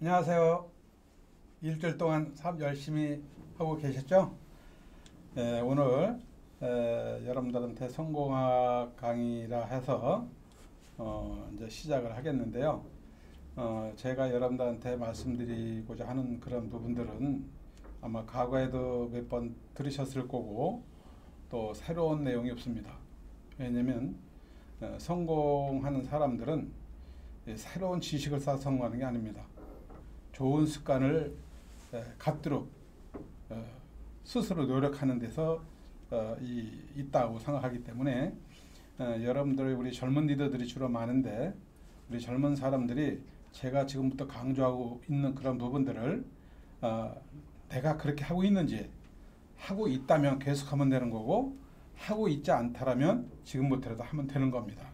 안녕하세요. 일주일 동안 사업 열심히 하고 계셨죠? 오늘 여러분들한테 성공학 강의라 해서 이제 시작을 하겠는데요. 제가 여러분들한테 말씀드리고자 하는 그런 부분들은 아마 과거에도 몇 번 들으셨을 거고 또 새로운 내용이 없습니다. 왜냐면 성공하는 사람들은 새로운 지식을 쌓아 성공하는 게 아닙니다. 좋은 습관을 갖도록 스스로 노력하는 데서 있다고 생각하기 때문에 여러분들 우리 젊은 리더들이 주로 많은데 우리 젊은 사람들이 제가 지금부터 강조하고 있는 그런 부분들을 내가 그렇게 하고 있는지 하고 있다면 계속하면 되는 거고 하고 있지 않다라면 지금부터라도 하면 되는 겁니다.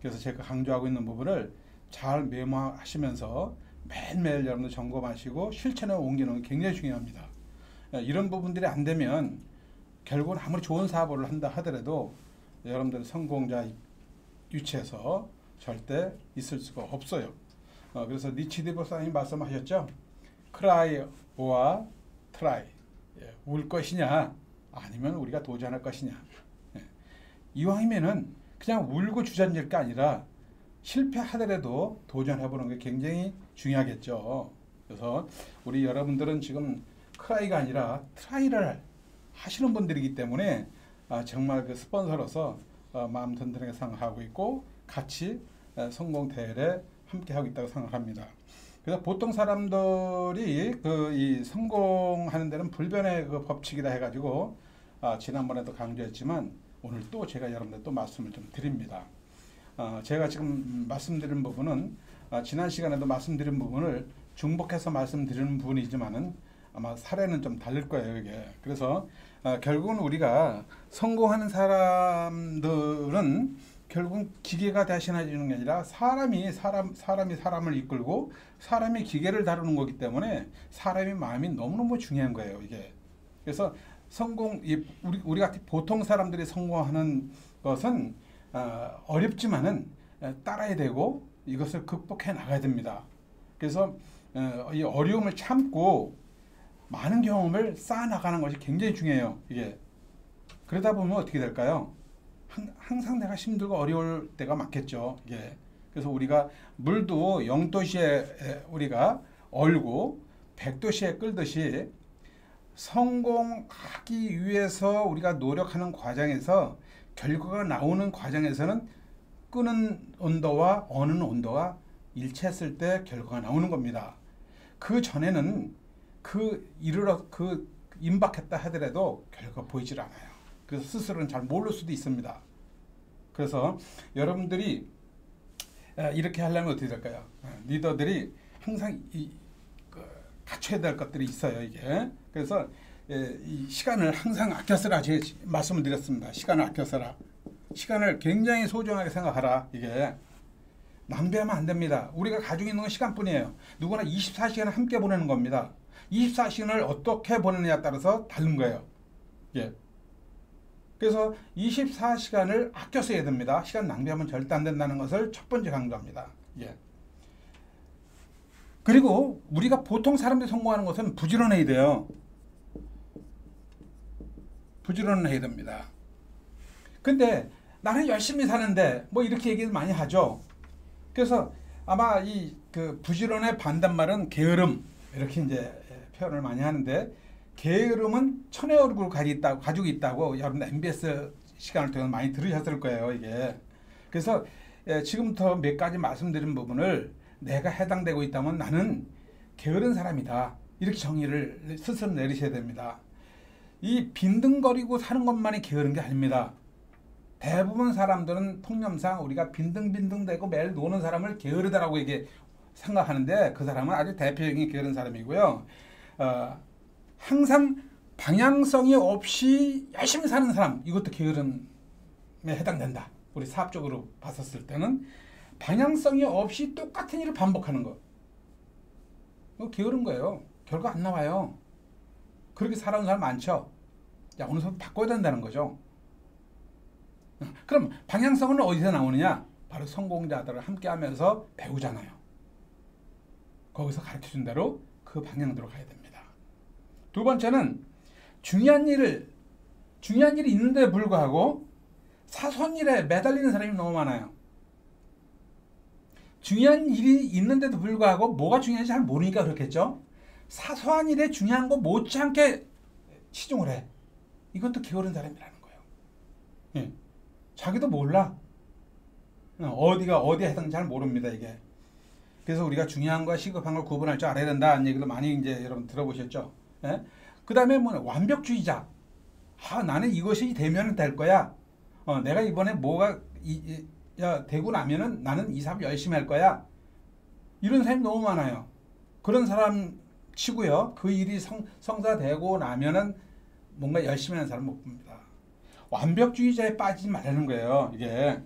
그래서 제가 강조하고 있는 부분을 잘 메모하시면서 매일매일 여러분들 점검하시고 실천에 옮기는 게 굉장히 중요합니다. 이런 부분들이 안 되면 결국은 아무리 좋은 사업을 한다 하더라도 여러분들 성공자 위치에서 절대 있을 수가 없어요. 그래서 니치디 박사님 말씀하셨죠? cry or try. 울 것이냐 아니면 우리가 도전할 것이냐. 이왕이면은 그냥 울고 주저앉을 게 아니라 실패하더라도 도전해보는 게 굉장히 중요하겠죠. 그래서 우리 여러분들은 지금 크라이가 아니라 트라이를 하시는 분들이기 때문에 정말 그 스폰서로서 마음 든든하게 생각하고 있고 같이 성공 대회에 함께 하고 있다고 생각합니다. 그래서 보통 사람들이 이 성공하는 데는 불변의 그 법칙이다 해가지고 지난번에도 강조했지만 오늘 또 제가 여러분들 또 말씀을 좀 드립니다. 제가 지금 말씀드린 부분은 지난 시간에도 말씀드린 부분을 중복해서 말씀드리는 부분이지만은 아마 사례는 좀 다를 거예요, 이게. 그래서 결국은 우리가 성공하는 사람들은 결국은 기계가 대신해주는 게 아니라 사람이 사람을 이끌고 사람이 기계를 다루는 거기 때문에 사람의 마음이 너무너무 중요한 거예요, 이게. 그래서 우리 같은 보통 사람들이 성공하는 것은 어렵지만은 따라야 되고 이것을 극복해 나가야 됩니다. 그래서 이 어려움을 참고 많은 경험을 쌓아 나가는 것이 굉장히 중요해요. 이게 그러다 보면 어떻게 될까요? 항상 내가 힘들고 어려울 때가 많겠죠. 이게 그래서 우리가 물도 0도씨에 우리가 얼고 100도씨에 끓듯이 성공하기 위해서 우리가 노력하는 과정에서 결과가 나오는 과정에서는 끄는 온도와 어는 온도가 일치했을 때 결과가 나오는 겁니다. 그 전에는 임박했다 하더라도 결과가 보이질 않아요. 그래서 스스로는 잘 모를 수도 있습니다. 그래서 여러분들이 이렇게 하려면 어떻게 될까요? 리더들이 항상 갖춰야 될 것들이 있어요. 이게 그래서 이 시간을 항상 아껴 쓰라 제가 말씀을 드렸습니다. 시간을 아껴 쓰라. 시간을 굉장히 소중하게 생각하라. 이게 낭비하면 안 됩니다. 우리가 가지고 있는 건 시간뿐이에요. 누구나 24시간을 함께 보내는 겁니다. 24시간을 어떻게 보내느냐에 따라서 다른 거예요. 예. 그래서 24시간을 아껴 써야 됩니다. 시간 낭비하면 절대 안 된다는 것을 첫 번째 강조합니다. 예. 그리고 우리가 보통 사람들이 성공하는 것은 부지런해야 돼요. 부지런해야 됩니다. 근데 나는 열심히 사는데 뭐 이렇게 얘기를 많이 하죠. 그래서 아마 이 부지런의 반대말은 게으름 이렇게 이제 표현을 많이 하는데 게으름은 천의 얼굴을 가지고 있다고 여러분 MBS 시간을 통해서 많이 들으셨을 거예요. 이게 그래서 지금부터 몇 가지 말씀드린 부분을 내가 해당되고 있다면 나는 게으른 사람이다. 이렇게 정의를 스스로 내리셔야 됩니다. 이 빈둥거리고 사는 것만이 게으른 게 아닙니다. 대부분 사람들은 통념상 우리가 빈둥빈둥대고 매일 노는 사람을 게으르다라고 이게 생각하는데 그 사람은 아주 대표적인 게으른 사람이고요. 항상 방향성이 없이 열심히 사는 사람 이것도 게으름에 해당된다. 우리 사업적으로 봤었을 때는 방향성이 없이 똑같은 일을 반복하는 거. 이거 게으른 거예요. 결과 안 나와요. 그렇게 살아온 사람 많죠. 야, 어느 정도 바꿔야 된다는 거죠. 그럼 방향성은 어디서 나오느냐? 바로 성공자들을 함께 하면서 배우잖아요. 거기서 가르쳐준 대로 그 방향대로 가야 됩니다. 두 번째는 중요한 일이 있는데 불구하고 사소한 일에 매달리는 사람이 너무 많아요. 중요한 일이 있는데도 불구하고 뭐가 중요한지 잘 모르니까 그렇겠죠. 사소한 일에 중요한 거 못지않게 치중을 해. 이것도 게으른 사람이라는 거예요. 예. 자기도 몰라. 어디에 해당인지 잘 모릅니다, 이게. 그래서 우리가 중요한 거 시급한 걸 구분할 줄 알아야 된다는 얘기도 많이 이제 여러분 들어보셨죠. 예? 그 다음에 뭐 완벽주의자. 나는 이것이 되면 될 거야. 내가 이번에 뭐가 되고 나면은 나는 이 사업 열심히 할 거야. 이런 사람이 너무 많아요. 그런 사람 치고요. 그 일이 성사되고 나면은 뭔가 열심히 하는 사람 못 봅니다. 완벽주의자에 빠지지 말라는 거예요. 이게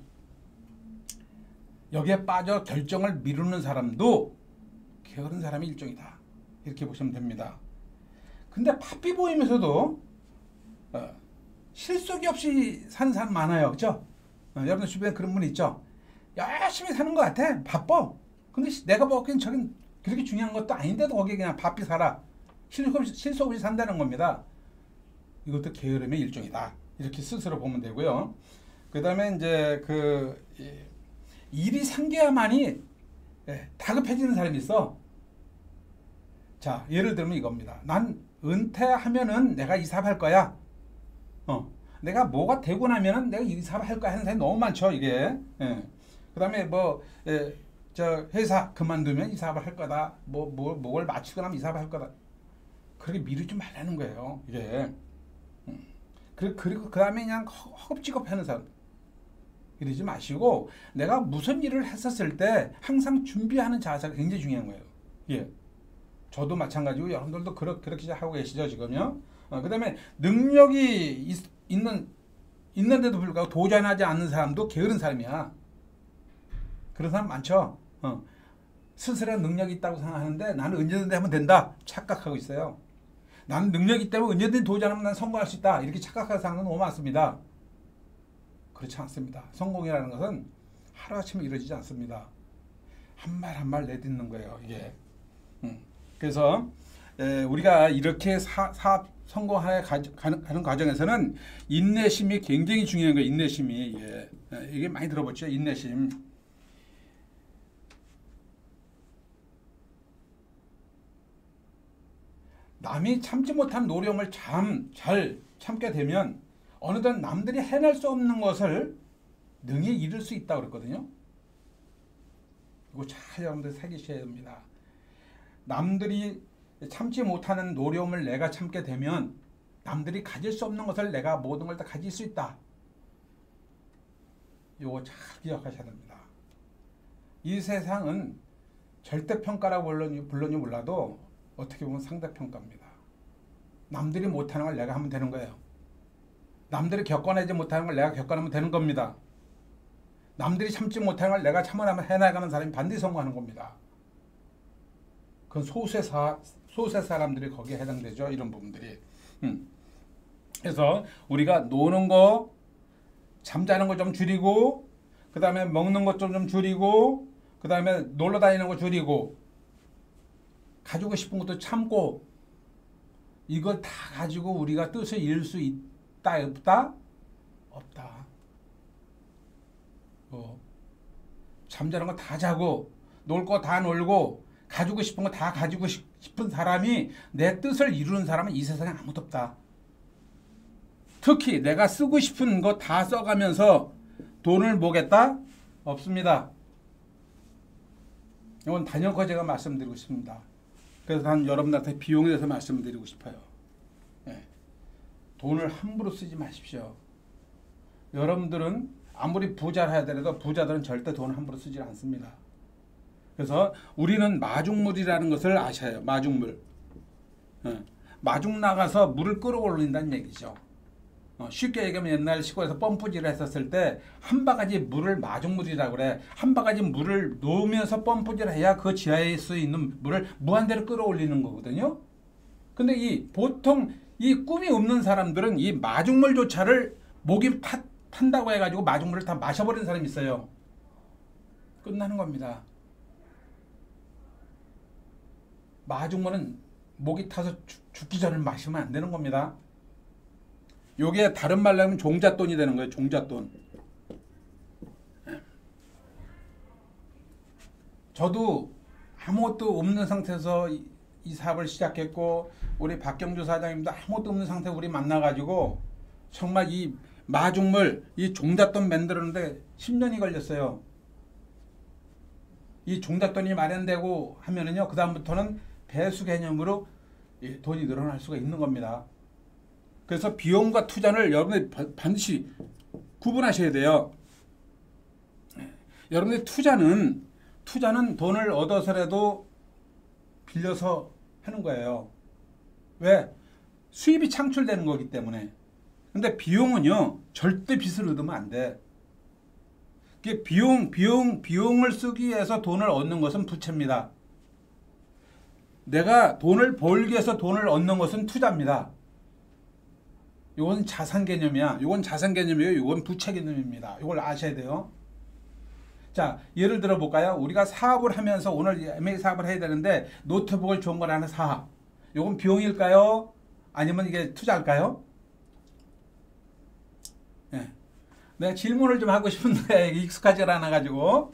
여기에 빠져 결정을 미루는 사람도 게으른 사람의 일종이다. 이렇게 보시면 됩니다. 근데 바삐 보이면서도 실속이 없이 사는 사람 많아요. 그렇죠? 여러분 주변에 그런 분 있죠? 열심히 사는 것 같아. 바빠. 근데 내가 보기엔 저긴 그렇게 중요한 것도 아닌데도 거기에 그냥 바삐 살아. 실속 없이 산다는 겁니다. 이것도 게으름의 일종이다. 이렇게 스스로 보면 되고요. 그 다음에 이제 일이 생겨야만이 다급해지는 사람이 있어. 자, 예를 들면 이겁니다. 난 은퇴하면은 내가 이 사업 할 거야. 내가 뭐가 되고 나면은 내가 이 사업 할 거야 하는 사람이 너무 많죠, 이게. 그 다음에 저 회사 그만두면 이 사업을 할 거다. 뭐를 마치고 나면 이 사업을 할 거다. 그렇게 미루지 말라는 거예요, 이게. 그리고 그 다음에 그냥 허겁지겁 하는 사람. 이러지 마시고, 내가 무슨 일을 했었을 때 항상 준비하는 자세가 굉장히 중요한 거예요. 예. 저도 마찬가지고 여러분들도 그렇게 하고 계시죠, 지금요. 그 다음에 능력이 있는데도 불구하고 도전하지 않는 사람도 게으른 사람이야. 그런 사람 많죠. 스스로 능력이 있다고 생각하는데 나는 언제든지 하면 된다 착각하고 있어요. 나는 능력이 있기 때문에 언제든지 도전하면 난 성공할 수 있다 이렇게 착각하는 사람은 너무 많습니다. 그렇지 않습니다. 성공이라는 것은 하루아침에 이루어지지 않습니다. 한 말 한 말 내딛는 거예요, 이게. 그래서 우리가 이렇게 사업 성공하여 가는 과정에서는 인내심이 굉장히 중요한 거예요. 인내심이. 이게 많이 들어봤죠. 인내심. 남이 참지 못한 노력을 잘 참게 되면 어느덧 남들이 해낼 수 없는 것을 능히 이룰 수 있다고 그랬거든요. 이거 잘 여러분들 새기셔야 됩니다. 남들이 참지 못하는 노력을 내가 참게 되면 남들이 가질 수 없는 것을 내가 모든 걸 다 가질 수 있다. 이거 잘 기억하셔야 됩니다. 이 세상은 절대평가라고 불러니 몰라도 어떻게 보면 상대평가입니다. 남들이 못하는 걸 내가 하면 되는 거예요. 남들이 겪어내지 못하는 걸 내가 겪어내면 되는 겁니다. 남들이 참지 못하는 걸 내가 참아내면 해나가는 사람이 반드시 성공하는 겁니다. 그건 소수의 사람들이 거기에 해당되죠. 이런 부분들이. 그래서 우리가 노는 거, 잠자는 거 좀 줄이고, 그 다음에 먹는 것 좀 줄이고, 그 다음에 놀러 다니는 거 줄이고, 가지고 싶은 것도 참고, 이걸 다 가지고 우리가 뜻을 이룰 수 있다, 없다? 없다. 잠자는 거 다 자고, 놀 거 다 놀고, 가지고 싶은 거 다 가지고 싶은 사람이 내 뜻을 이루는 사람은 이 세상에 아무도 없다. 특히 내가 쓰고 싶은 거 다 써가면서 돈을 모겠다? 없습니다. 이건 단연코 제가 말씀드리고 싶습니다. 그래서 여러분들한테 비용에 대해서 말씀드리고 싶어요. 돈을 함부로 쓰지 마십시오. 여러분들은 아무리 부자를 해야 되더라도 부자들은 절대 돈을 함부로 쓰지 않습니다. 그래서 우리는 마중물이라는 것을 아셔야 해요. 마중물. 마중 나가서 물을 끌어올린다는 얘기죠. 쉽게 얘기하면 옛날 시골에서 펌프질을 했었을 때 한 바가지 물을 마중물이라고 그래. 한 바가지 물을 놓으면서 펌프질을 해야 그 지하에 수 있는 물을 무한대로 끌어올리는 거거든요. 근데 보통 이 꿈이 없는 사람들은 이 마중물조차를 목이 탄다고 해가지고 마중물을 다 마셔버리는 사람이 있어요. 끝나는 겁니다. 마중물은 목이 타서 죽기 전에 마시면 안 되는 겁니다. 요게 다른 말로 하면 종잣돈이 되는 거예요. 종잣돈. 저도 아무것도 없는 상태에서 이 사업을 시작했고 우리 박경주 사장님도 아무것도 없는 상태에 우리 만나가지고 정말 이 마중물 이 종잣돈 만드는데 10년이 걸렸어요. 이 종잣돈이 마련되고 하면은요 그 다음부터는 배수 개념으로 돈이 늘어날 수가 있는 겁니다. 그래서 비용과 투자를 여러분들 반드시 구분하셔야 돼요. 여러분들 투자는 돈을 얻어서라도 빌려서 하는 거예요. 왜? 수입이 창출되는 거기 때문에. 근데 비용은요 절대 빚을 얻으면 안 돼. 비용을 쓰기 위해서 돈을 얻는 것은 부채입니다. 내가 돈을 벌기 위해서 돈을 얻는 것은 투자입니다. 이건 자산 개념이야. 이건 자산 개념이에요. 이건 부채 개념입니다. 이걸 아셔야 돼요. 자, 예를 들어 볼까요? 우리가 사업을 하면서 오늘 M&A 사업을 해야 되는데 노트북을 좋은 걸 하나 사. 이건 비용일까요? 아니면 이게 투자일까요? 네. 내가 질문을 좀 하고 싶은데 익숙하지가 않아가지고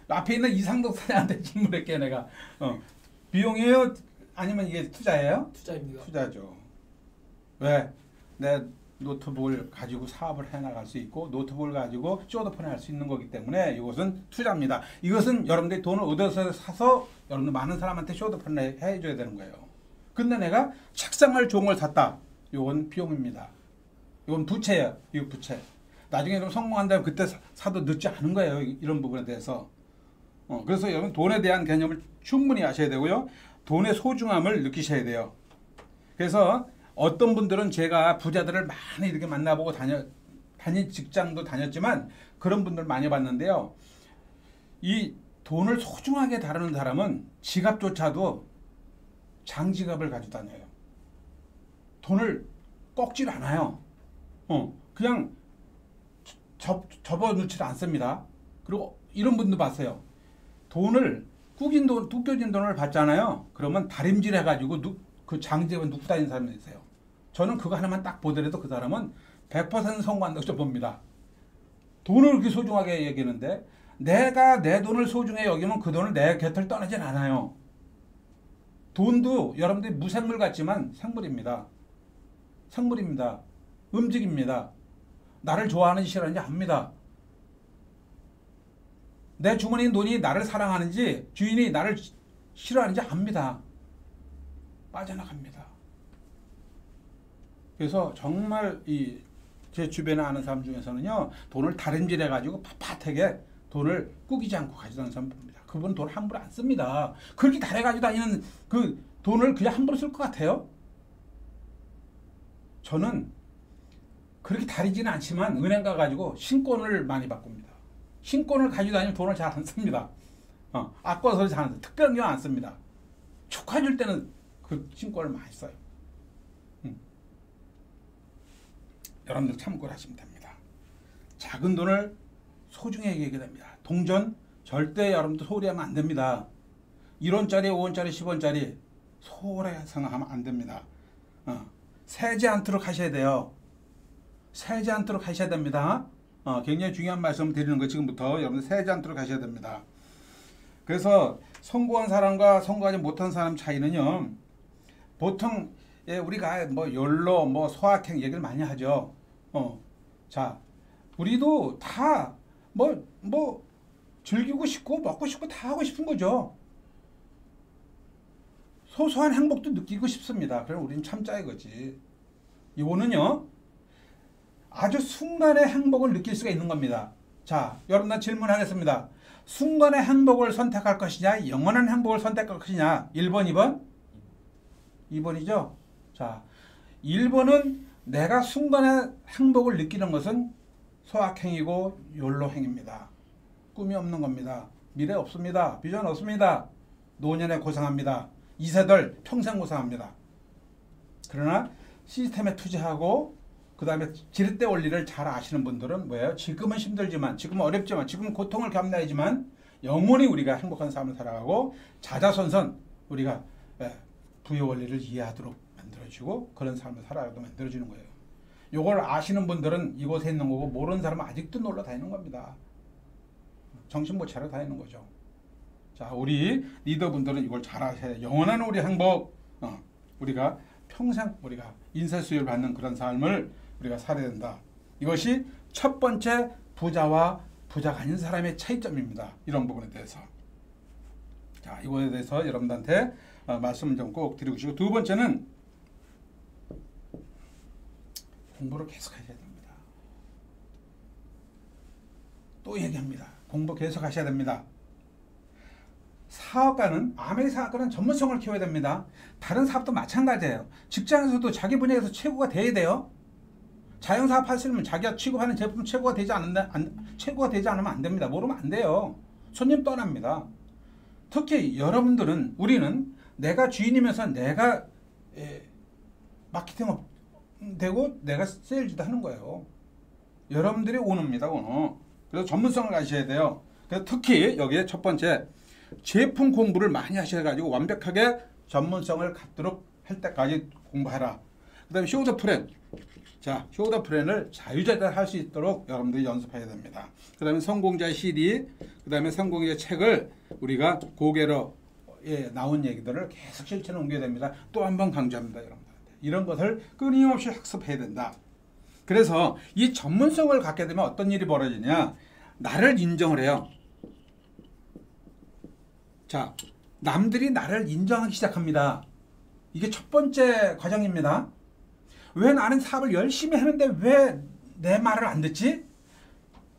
앞에 있는 이상덕 사장한테 질문할게 내가. 비용이에요? 아니면 이게 투자예요? 투자입니다. 투자죠. 왜? 내 노트북을 가지고 사업을 해나갈 수 있고 노트북을 가지고 쇼도폰을 할 수 있는 거기 때문에 이것은 투자입니다. 이것은 여러분들이 돈을 얻어서 사서 여러분들 많은 사람한테 쇼도폰을 해줘야 되는 거예요. 근데 내가 책상을 좋은 걸 샀다. 이건 비용입니다. 이건 부채예요. 이거 부채. 나중에 좀 성공한다면 그때 사도 늦지 않은 거예요. 이런 부분에 대해서. 그래서 여러분 돈에 대한 개념을 충분히 아셔야 되고요. 돈의 소중함을 느끼셔야 돼요. 그래서 어떤 분들은 제가 부자들을 많이 이렇게 만나보고 단위 직장도 다녔지만 그런 분들 많이 봤는데요. 이 돈을 소중하게 다루는 사람은 지갑조차도 장지갑을 가지고 다녀요. 돈을 꺾질 않아요. 그냥 접어놓지 않습니다. 그리고 이런 분도 봤어요. 돈을 구겨진 돈을 받잖아요. 그러면 다림질 해가지고 그 장지갑을 넣고 다니는 사람이 있어요. 저는 그거 하나만 딱 보더라도 그 사람은 100% 성공한다고 좀 봅니다. 돈을 그렇게 소중하게 여기는데 내가 내 돈을 소중하게 여기면 그 돈을 내 곁을 떠나진 않아요. 돈도 여러분들이 무생물 같지만 생물입니다. 생물입니다. 움직입니다. 나를 좋아하는지 싫어하는지 압니다. 내 주머니 돈이 나를 사랑하는지 주인이 나를 싫어하는지 압니다. 빠져나갑니다. 그래서 정말 제 주변에 아는 사람 중에서는요 돈을 다림질 해가지고 빳빳하게 돈을 꾸기지 않고 가져다니는 사람 봅니다. 그분은 돈 함부로 안 씁니다. 그렇게 다려가지고 다니는 그 돈을 그냥 함부로 쓸 것 같아요? 저는 그렇게 다리지는 않지만 은행 가가지고 신권을 많이 바꿉니다. 신권을 가지고 다니면 돈을 잘 안 씁니다. 아까워서 잘 안 씁니다. 특별한 경우 안 씁니다. 축하해줄 때는 그 신권을 많이 써요. 여러분들 참고를 하시면 됩니다. 작은 돈을 소중하게 얘기해야 됩니다. 동전 절대 여러분들 소홀히 하면 안 됩니다. 1원짜리, 5원짜리, 10원짜리 소홀히 생각하면 안 됩니다. 세지 않도록 하셔야 돼요. 세지 않도록 하셔야 됩니다. 굉장히 중요한 말씀을 드리는 거 지금부터 여러분들 세지 않도록 하셔야 됩니다. 그래서 성공한 사람과 성공하지 못한 사람 차이는요. 보통 우리가 뭐 욜로 뭐 소확행 얘기를 많이 하죠. 자, 우리도 다 뭐 즐기고 싶고 먹고 싶고 다 하고 싶은 거죠. 소소한 행복도 느끼고 싶습니다. 그럼 우리는 참자 이거지. 이거는요. 아주 순간의 행복을 느낄 수가 있는 겁니다. 자, 여러분들 질문하겠습니다. 순간의 행복을 선택할 것이냐, 영원한 행복을 선택할 것이냐. 1번, 2번? 2번이죠. 자, 1번은 내가 순간의 행복을 느끼는 것은 소확행이고 욜로행입니다. 꿈이 없는 겁니다. 미래 없습니다. 비전 없습니다. 노년에 고생합니다. 2세들 평생 고생합니다. 그러나 시스템에 투자하고 그 다음에 지렛대 원리를 잘 아시는 분들은 뭐예요? 지금은 힘들지만, 지금은 어렵지만, 지금은 고통을 감내하지만 영원히 우리가 행복한 삶을 살아가고 자자손손 우리가 부의 원리를 이해하도록 만들어주고 그런 삶을 살아가도록 만들어주는 거예요. 이걸 아시는 분들은 이곳에 있는 거고 모르는 사람은 아직도 놀러 다니는 겁니다. 정신 못 차려 다니는 거죠. 자, 우리 리더분들은 이걸 잘 아셔야 돼요. 영원한 우리 행복, 우리가 평생 우리가 인사수요를 받는 그런 삶을 우리가 살아야 된다. 이것이 첫 번째 부자와 부자가 아닌 사람의 차이점입니다. 이런 부분에 대해서. 자, 이거에 대해서 여러분들한테 말씀을 좀 꼭 드리고 싶고, 두 번째는 공부를 계속 하셔야 됩니다. 또 얘기합니다. 공부 계속 하셔야 됩니다. 사업가는, 아무리 사업가는 전문성을 키워야 됩니다. 다른 사업도 마찬가지예요. 직장에서도 자기 분야에서 최고가 돼야 돼요. 자영사업 하시려면 자기가 취급하는 제품 최고가 되지 않으면 안 됩니다. 모르면 안 돼요. 손님 떠납니다. 특히 여러분들은, 우리는 내가 주인이면서 내가 마케팅 되고 내가 세일즈도 하는 거예요. 여러분들이 오너입니다. 오너. 그래서 전문성을 가셔야 돼요. 그래서 특히 여기에 첫 번째, 제품 공부를 많이 하셔가지고 완벽하게 전문성을 갖도록 할 때까지 공부하라. 그 다음에 쇼더 플랜. 자, 쇼더 플랜을 자유자재로 할 수 있도록 여러분들이 연습해야 됩니다. 그 다음에 성공자의 CD, 그 다음에 성공자의 책을 우리가 고개로에 나온 얘기들을 계속 실천에 옮겨야 됩니다. 또 한 번 강조합니다. 여러분들한테. 이런 것을 끊임없이 학습해야 된다. 그래서 이 전문성을 갖게 되면 어떤 일이 벌어지냐. 나를 인정을 해요. 자, 남들이 나를 인정하기 시작합니다. 이게 첫 번째 과정입니다. 왜 나는 사업을 열심히 하는데 왜 내 말을 안 듣지?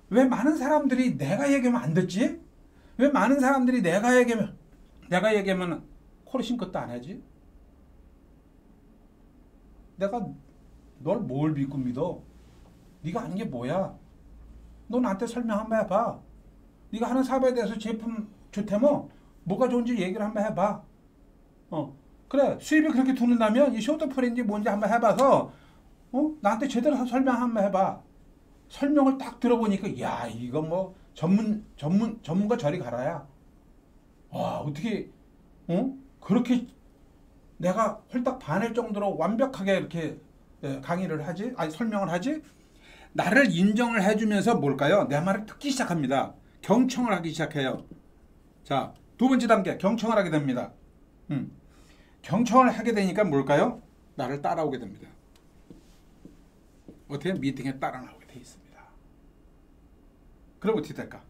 왜 많은 사람들이 내가 얘기하면 안 듣지? 왜 많은 사람들이 내가 얘기하면 코를 싱긋도 안 하지? 내가 널 뭘 믿고 믿어? 네가 아는 게 뭐야? 너 나한테 설명 한번 해봐. 네가 하는 사업에 대해서 제품 좋다며 뭐가 좋은지 얘기를 한번 해봐. 그래, 수입이 그렇게 두는다면 이 쇼트프레인지 뭔지 한번 해봐서 나한테 제대로 설명 한번 해봐. 설명을 딱 들어보니까 야, 이거 뭐 전문가 저리 가라야. 와, 어떻게 그렇게 내가 홀딱 반할 정도로 완벽하게 이렇게 강의를 하지? 아니, 설명을 하지? 나를 인정을 해주면서 뭘까요? 내 말을 듣기 시작합니다. 경청을 하기 시작해요. 자, 두 번째 단계, 경청을 하게 됩니다. 경청을 하게 되니까 뭘까요? 나를 따라오게 됩니다. 어떻게? 미팅에 따라 나오게 돼 있습니다. 그럼 어떻게 될까?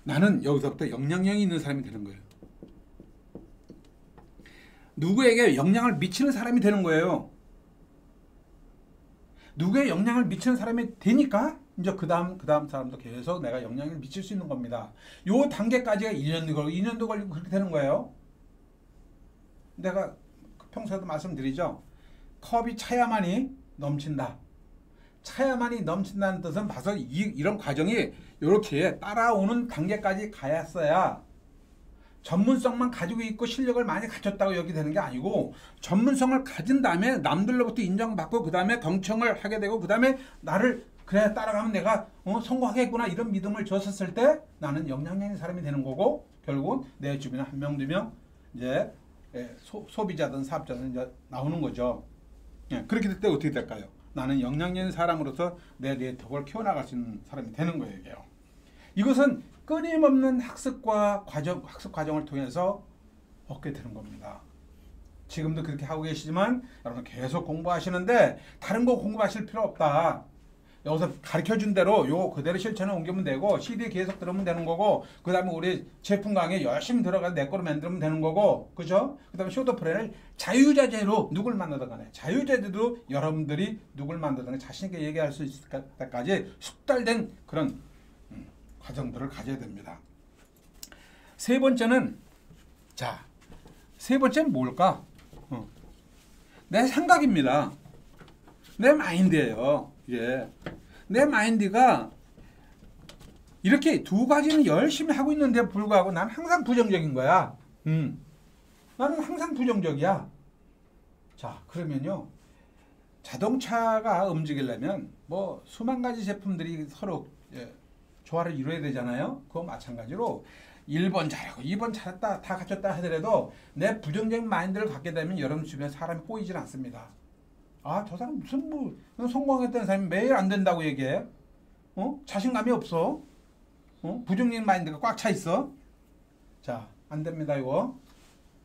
나는 여기서부터 영향력이 있는 사람이 되는 거예요. 누구에게 영향을 미치는 사람이 되는 거예요. 누구에 영향을 미치는 사람이 되니까 이제 그 다음 사람도 계속 내가 영향을 미칠 수 있는 겁니다. 요 단계까지가 1년도 걸리고 2년도 걸리고 그렇게 되는 거예요. 내가 평소에도 말씀드리죠. 컵이 차야만이 넘친다. 차야만이 넘친다는 뜻은 봐서 이런 과정이 이렇게 따라오는 단계까지 가야어야 전문성만 가지고 있고 실력을 많이 갖췄다고 여기 되는 게 아니고, 전문성을 가진 다음에 남들로부터 인정받고 그 다음에 경청을 하게 되고 그 다음에 나를 그래 따라가면 내가 성공하겠구나 이런 믿음을 줬었을 때 나는 영향력 있는 사람이 되는 거고, 결국은 내 주변에 한 명, 두 명 이제 소비자든 사업자든 이제 나오는 거죠. 예, 그렇게 될 때 어떻게 될까요? 나는 영향력 있는 사람으로서 내 네트워크를 키워나갈 수 있는 사람이 되는 거예요. 이것은 끊임없는 학습 과정을 통해서 얻게 되는 겁니다. 지금도 그렇게 하고 계시지만 여러분 계속 공부하시는데 다른 거 공부하실 필요 없다. 여기서 가르쳐준 대로 요 그대로 실천에 옮기면 되고, CD 계속 들으면 되는 거고, 그 다음에 우리 제품 강의에 열심히 들어가서 내 거로 만들면 되는 거고, 그죠? 그 다음에 쇼더 플랜을 자유자재로 누굴 만나든 간에 자유자재도 여러분들이 누굴 만나든 간에 자신있게 얘기할 수 있을 때까지 숙달된 그런 과정들을 가져야 됩니다. 세 번째는, 자, 세 번째는 뭘까? 내 생각입니다. 내 마인드예요. 이게 내 마인드가 이렇게 두 가지는 열심히 하고 있는데 불구하고 난 항상 부정적인 거야. 나는 항상 부정적이야. 자, 그러면요, 자동차가 움직이려면 뭐 수만 가지 제품들이 서로 조화를 이루어야 되잖아요. 그거 마찬가지로 1번 잘하고 2번 잘했다 다 갖췄다 하더라도 내 부정적인 마인드를 갖게 되면 여러분 주변에 사람이 꼬이질 않습니다. 아, 저 사람 무슨 뭐 성공했다는 사람이 매일 안 된다고 얘기해? 자신감이 없어? 부정적인 마인드가 꽉 차 있어? 자, 안 됩니다 이거.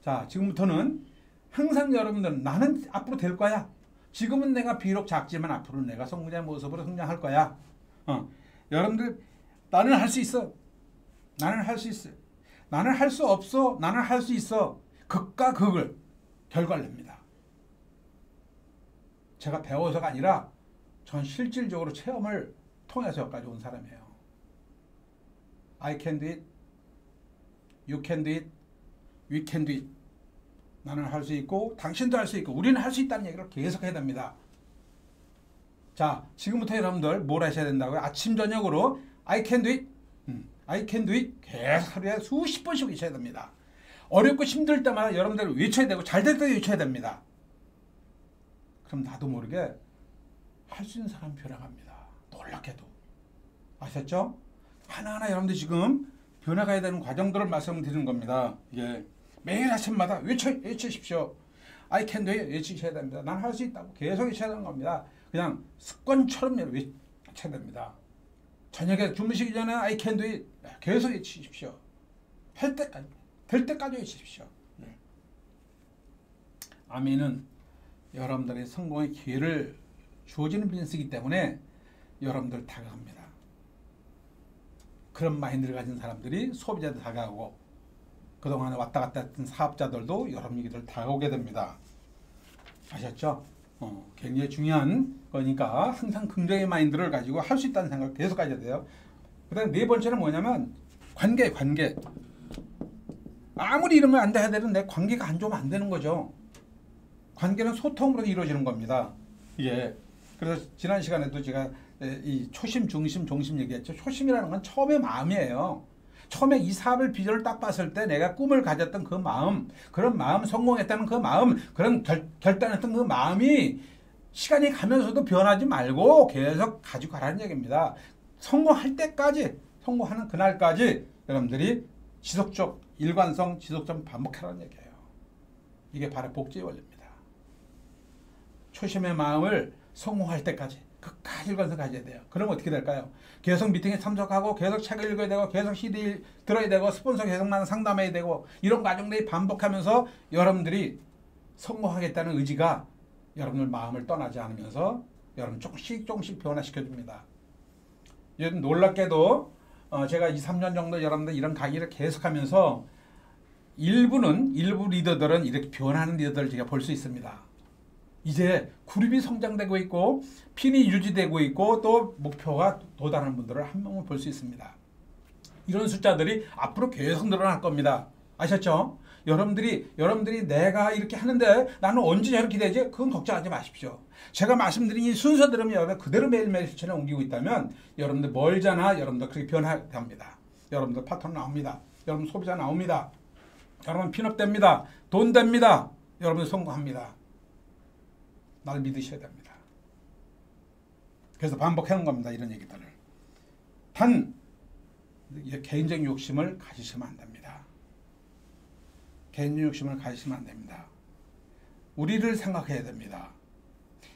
자, 지금부터는 항상 여러분들은 나는 앞으로 될 거야. 지금은 내가 비록 작지만 앞으로는 내가 성공자의 모습으로 성장할 거야. 여러분들 나는 할 수 있어. 나는 할 수 있어. 나는 할 수 없어. 나는 할 수 있어. 극과 극을 결과를 냅니다. 제가 배워서가 아니라 전 실질적으로 체험을 통해서 여기까지 온 사람이에요. I can do it. You can do it. We can do it. 나는 할 수 있고 당신도 할 수 있고 우리는 할 수 있다는 얘기를 계속 해야 됩니다. 자, 지금부터 여러분들 뭘 하셔야 된다고요? 아침 저녁으로 I can do it. I can do it. 계속 하루에 수십 번씩 외쳐야 됩니다. 어렵고 힘들 때마다 여러분들 외쳐야 되고 잘 될 때 외쳐야 됩니다. 그럼 나도 모르게 할 수 있는 사람이 변화갑니다. 놀랍게도. 아셨죠? 하나하나 여러분들 지금 변화가야 되는 과정들을 말씀드리는 겁니다. 예. 매일 아침마다 외치십시오. I can do it. 외치셔야 됩니다. 난 할 수 있다고 계속 외쳐야 되는 겁니다. 그냥 습관처럼 외쳐야 됩니다. 저녁에 주무시기 전에 I can do it. 계속 외치십시오. 할 때까지, 될 때까지 외치십시오. 네. 아멘은 여러분들의 성공의 기회를 주어지는 비즈니스이기 때문에 여러분들 다가갑니다. 그런 마인드를 가진 사람들이 소비자들 다가오고 그동안 왔다 갔다 했던 사업자들도 여러분에게 다가오게 됩니다. 아셨죠? 굉장히 중요한 거니까 항상 긍정의 마인드를 가지고 할 수 있다는 생각을 계속 가져야 돼요. 그 다음에 네 번째는 뭐냐면 관계. 아무리 이러면 안 돼 하더라도 내 관계가 안 좋으면 안 되는 거죠. 관계는 소통으로 이루어지는 겁니다. 예. 그래서 지난 시간에도 제가 이 초심, 중심, 종심 얘기했죠. 초심이라는 건 처음의 마음이에요. 처음에 이 사업을 비전을 딱 봤을 때 내가 꿈을 가졌던 그 마음, 그런 마음, 성공했다는 그 마음, 그런 결단했던 그 마음이 시간이 가면서도 변하지 말고 계속 가지고 가라는 얘기입니다. 성공할 때까지, 성공하는 그날까지 여러분들이 지속적, 일관성, 지속적 반복하라는 얘기예요. 이게 바로 복제의 원리입니다. 초심의 마음을 성공할 때까지 끝까지 일관성 가져야 돼요. 그럼 어떻게 될까요? 계속 미팅에 참석하고 계속 책을 읽어야 되고 계속 CD 들어야 되고 스폰서 계속 나는 상담해야 되고 이런 과정들이 반복하면서 여러분들이 성공하겠다는 의지가 여러분들 마음을 떠나지 않으면서 여러분 조금씩 변화시켜줍니다. 요즘 놀랍게도 제가 2, 3년 정도 여러분들 이런 강의를 계속하면서 일부 리더들은 이렇게 변하는 리더들을 제가 볼 수 있습니다. 이제 그룹이 성장되고 있고 핀이 유지되고 있고 또 목표가 도달하는 분들을 한 명을 볼 수 있습니다. 이런 숫자들이 앞으로 계속 늘어날 겁니다. 아셨죠? 여러분들이 내가 이렇게 하는데 나는 언제 저렇게 되지? 그건 걱정하지 마십시오. 제가 말씀드린 이 순서대로 여러분 그대로 매일매일 실천에 옮기고 있다면 여러분들 멀잖아. 여러분들 그렇게 변화됩니다. 여러분들 파트너 나옵니다. 여러분 소비자 나옵니다. 여러분 핀업 됩니다. 돈 됩니다. 여러분들 성공합니다. 날 믿으셔야 됩니다. 그래서 반복하는 겁니다. 이런 얘기들을. 단 개인적 욕심을 가지시면 안 됩니다. 개인적 욕심을 가지시면 안 됩니다. 우리를 생각해야 됩니다.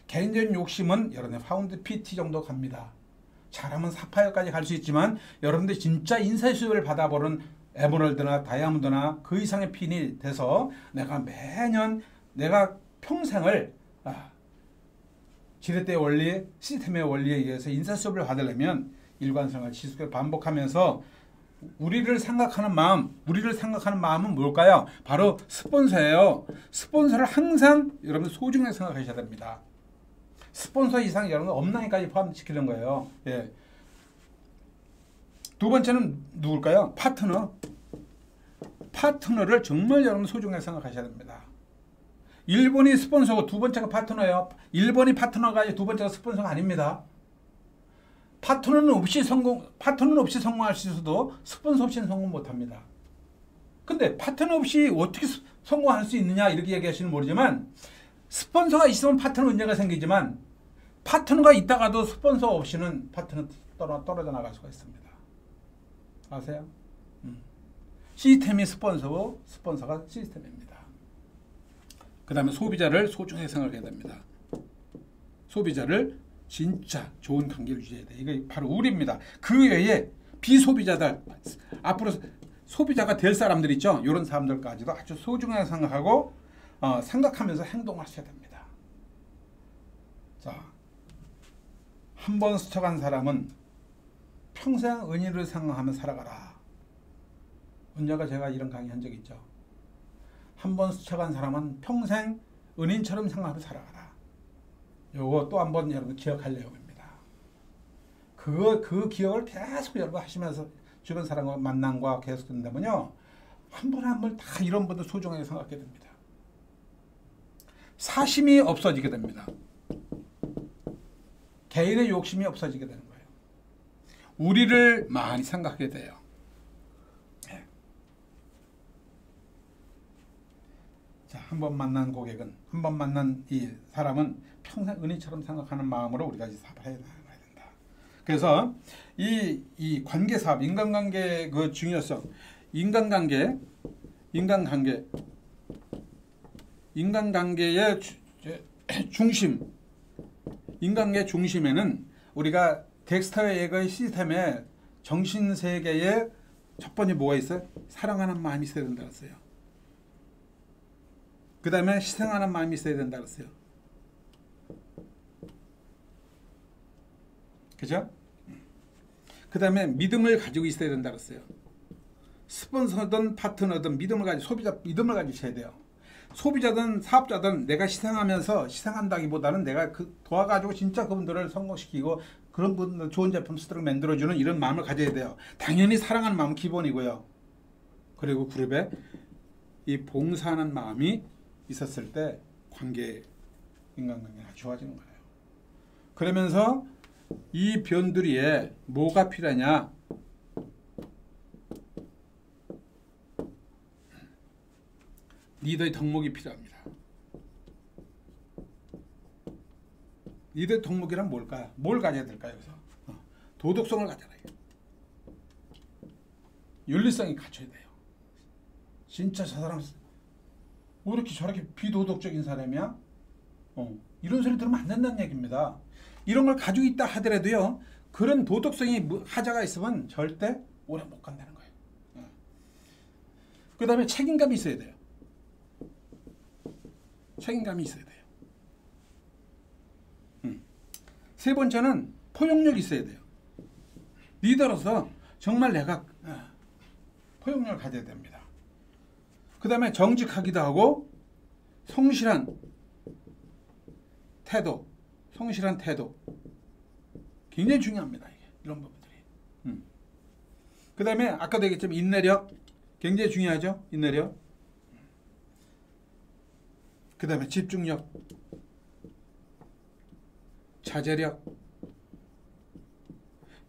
개인적 욕심은 여러분의 파운드 PT 정도 갑니다. 잘하면 사파이어까지 갈 수 있지만 여러분들 진짜 인사의 수요를 받아보는 에메랄드나 다이아몬드나 그 이상의 핀이 돼서 내가 매년 내가 평생을 지렛대의 원리, 시스템의 원리에 의해서 인사 수업을 받으려면 일관성을 지속적으로 반복하면서 우리를 생각하는 마음은 뭘까요? 바로 스폰서예요. 스폰서를 항상 여러분 소중하게 생각하셔야 됩니다. 스폰서 이상 여러분 업라인까지 포함시키는 거예요. 예. 두 번째는 누굴까요? 파트너. 파트너를 정말 여러분 소중하게 생각하셔야 됩니다. 1번이 스폰서고 두 번째가 파트너예요. 1번이 파트너가 두 번째가 스폰서가 아닙니다. 파트너는 없이 성공할 수 있어도 스폰서 없이는 성공 못합니다. 근데 파트너 없이 어떻게 성공할 수 있느냐 이렇게 얘기하시는 모르지만 스폰서가 있으면 파트너 문제가 생기지만 파트너가 있다가도 스폰서 없이는 파트너 떨어져 나갈 수가 있습니다. 아세요? 시스템이 스폰서고 스폰서가 시스템입니다. 그 다음에 소비자를 소중하게 생각해야 됩니다. 소비자를 진짜 좋은 관계를 유지해야 돼. 이게 바로 우리입니다. 그 외에 비소비자들, 앞으로 소비자가 될 사람들 있죠. 이런 사람들까지도 아주 소중하게 생각하고 생각하면서 행동하셔야 됩니다. 자, 한 번 스쳐간 사람은 평생 은인을 생각하며 살아가라. 언젠가 제가 이런 강의 한 적이 있죠. 한 번 스쳐간 사람은 평생 은인처럼 생각하며 살아가라. 요거 또 한 번 여러분 기억할 내용입니다. 그 기억을 계속 여러분 하시면서 주변 사람과 만남과 계속 된다면요. 한 번 한 번 다 이런 분들 소중하게 생각하게 됩니다. 사심이 없어지게 됩니다. 개인의 욕심이 없어지게 되는 거예요. 우리를 많이 생각하게 돼요. 네. 자, 한 번 만난 고객은, 한 번 만난 이 사람은 평생 은인처럼 생각하는 마음으로 우리가 사업을 해야 된다. 그래서 이 관계 사업, 인간관계 그 중요성, 인간관계의 중심, 인간관계 중심에는 우리가 덱스터의 예거의 시스템에 정신세계에 첫 번째 뭐가 있어요? 사랑하는 마음이 있어야 된다고 했어요. 그 다음에 희생하는 마음이 있어야 된다고 했어요. 그죠? 그 다음에 믿음을 가지고 있어야 된다고 했어요. 스폰서든 파트너든 믿음을 가지고, 소비자 믿음을 가지셔야 돼요. 소비자든 사업자든 내가 희생한다기보다는 내가 도와가지고 진짜 그분들을 성공시키고 그런 분들 좋은 제품 스토리를 만들어주는 이런 마음을 가져야 돼요. 당연히 사랑하는 마음은 기본이고요. 그리고 그룹에 이 봉사하는 마음이 있었을 때 인간관계가 좋아지는 거예요. 그러면서 이 변두리에 뭐가 필요하냐? 리더의 덕목이 필요합니다. 리더의 덕목이란 뭘까요? 뭘 가져야 될까요? 여기서 도덕성을 가져야 해요. 윤리성이 갖춰야 돼요. 진짜 저 사람 왜 이렇게 저렇게 비도덕적인 사람이야? 이런 소리 들으면 안 된다는 얘기입니다. 이런 걸 가지고 있다 하더라도요, 그런 도덕성이 하자가 있으면 절대 오래 못 간다는 거예요. 그 다음에 책임감이 있어야 돼요. 책임감이 있어야 돼요. 세 번째는 포용력이 있어야 돼요. 리더로서 정말 내가 포용력을 가져야 됩니다. 그 다음에 정직하기도 하고 성실한 태도 굉장히 중요합니다. 이런 부분들이. 그 다음에 아까도 얘기했지만 인내력 굉장히 중요하죠. 인내력. 그 다음에 집중력, 자제력.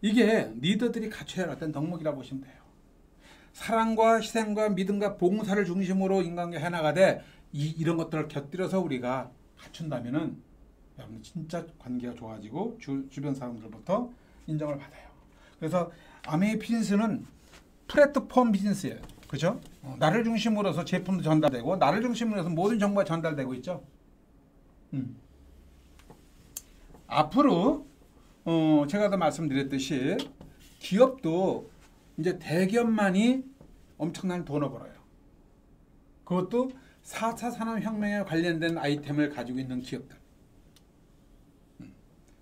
이게 리더들이 갖춰야 할 어떤 덕목이라고 보시면 돼요. 사랑과 희생과 믿음과 봉사를 중심으로 인간관계 해나가되 이런 것들을 곁들여서 우리가 갖춘다면은 여러분 진짜 관계가 좋아지고 주변 사람들부터 인정을 받아요. 그래서 아메이 비즈니스는 플랫폼 비즈니스예요. 그죠? 나를 중심으로 해서 제품도 전달되고 나를 중심으로 해서 모든 정보가 전달되고 있죠. 앞으로 제가 더 말씀드렸듯이 기업도 이제 대기업만이 엄청난 돈을 벌어요. 그것도 4차 산업혁명에 관련된 아이템을 가지고 있는 기업들.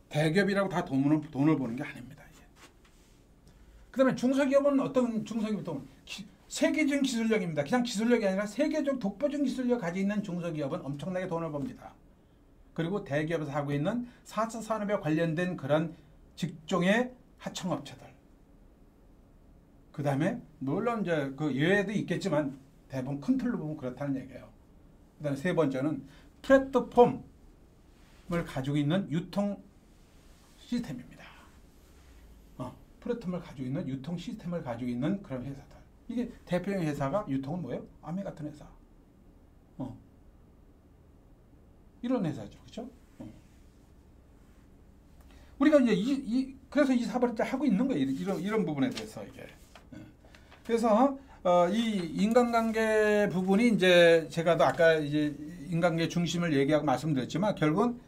대기업이라고 다 돈을 버는 게 아닙니다. 그 다음에 중소기업은 어떤 중소기업도 세계적인 기술력입니다. 그냥 기술력이 아니라 세계적 독보적인 기술력을 가지고 있는 중소기업은 엄청나게 돈을 법니다. 그리고 대기업에서 하고 있는 4차 산업에 관련된 그런 직종의 하청업체들. 그 다음에 물론 이제 그 예외도 있겠지만 대부분 큰 틀로 보면 그렇다는 얘기예요. 그 다음에 세 번째는 플랫폼을 가지고 있는 유통 시스템입니다. 플랫폼을 가지고 있는 유통 시스템을 가지고 있는 그런 회사들. 이게 대표적인 회사가 유통은 뭐예요? 아메 같은 회사. 이런 회사죠. 그렇죠? 우리가 이제 그래서 이 사업을 하고 있는 거예요. 이런 부분에 대해서 이게. 그래서 이 인간관계 부분이 이제 제가 또 아까 이제 인간관계 중심을 얘기하고 말씀드렸지만 결국은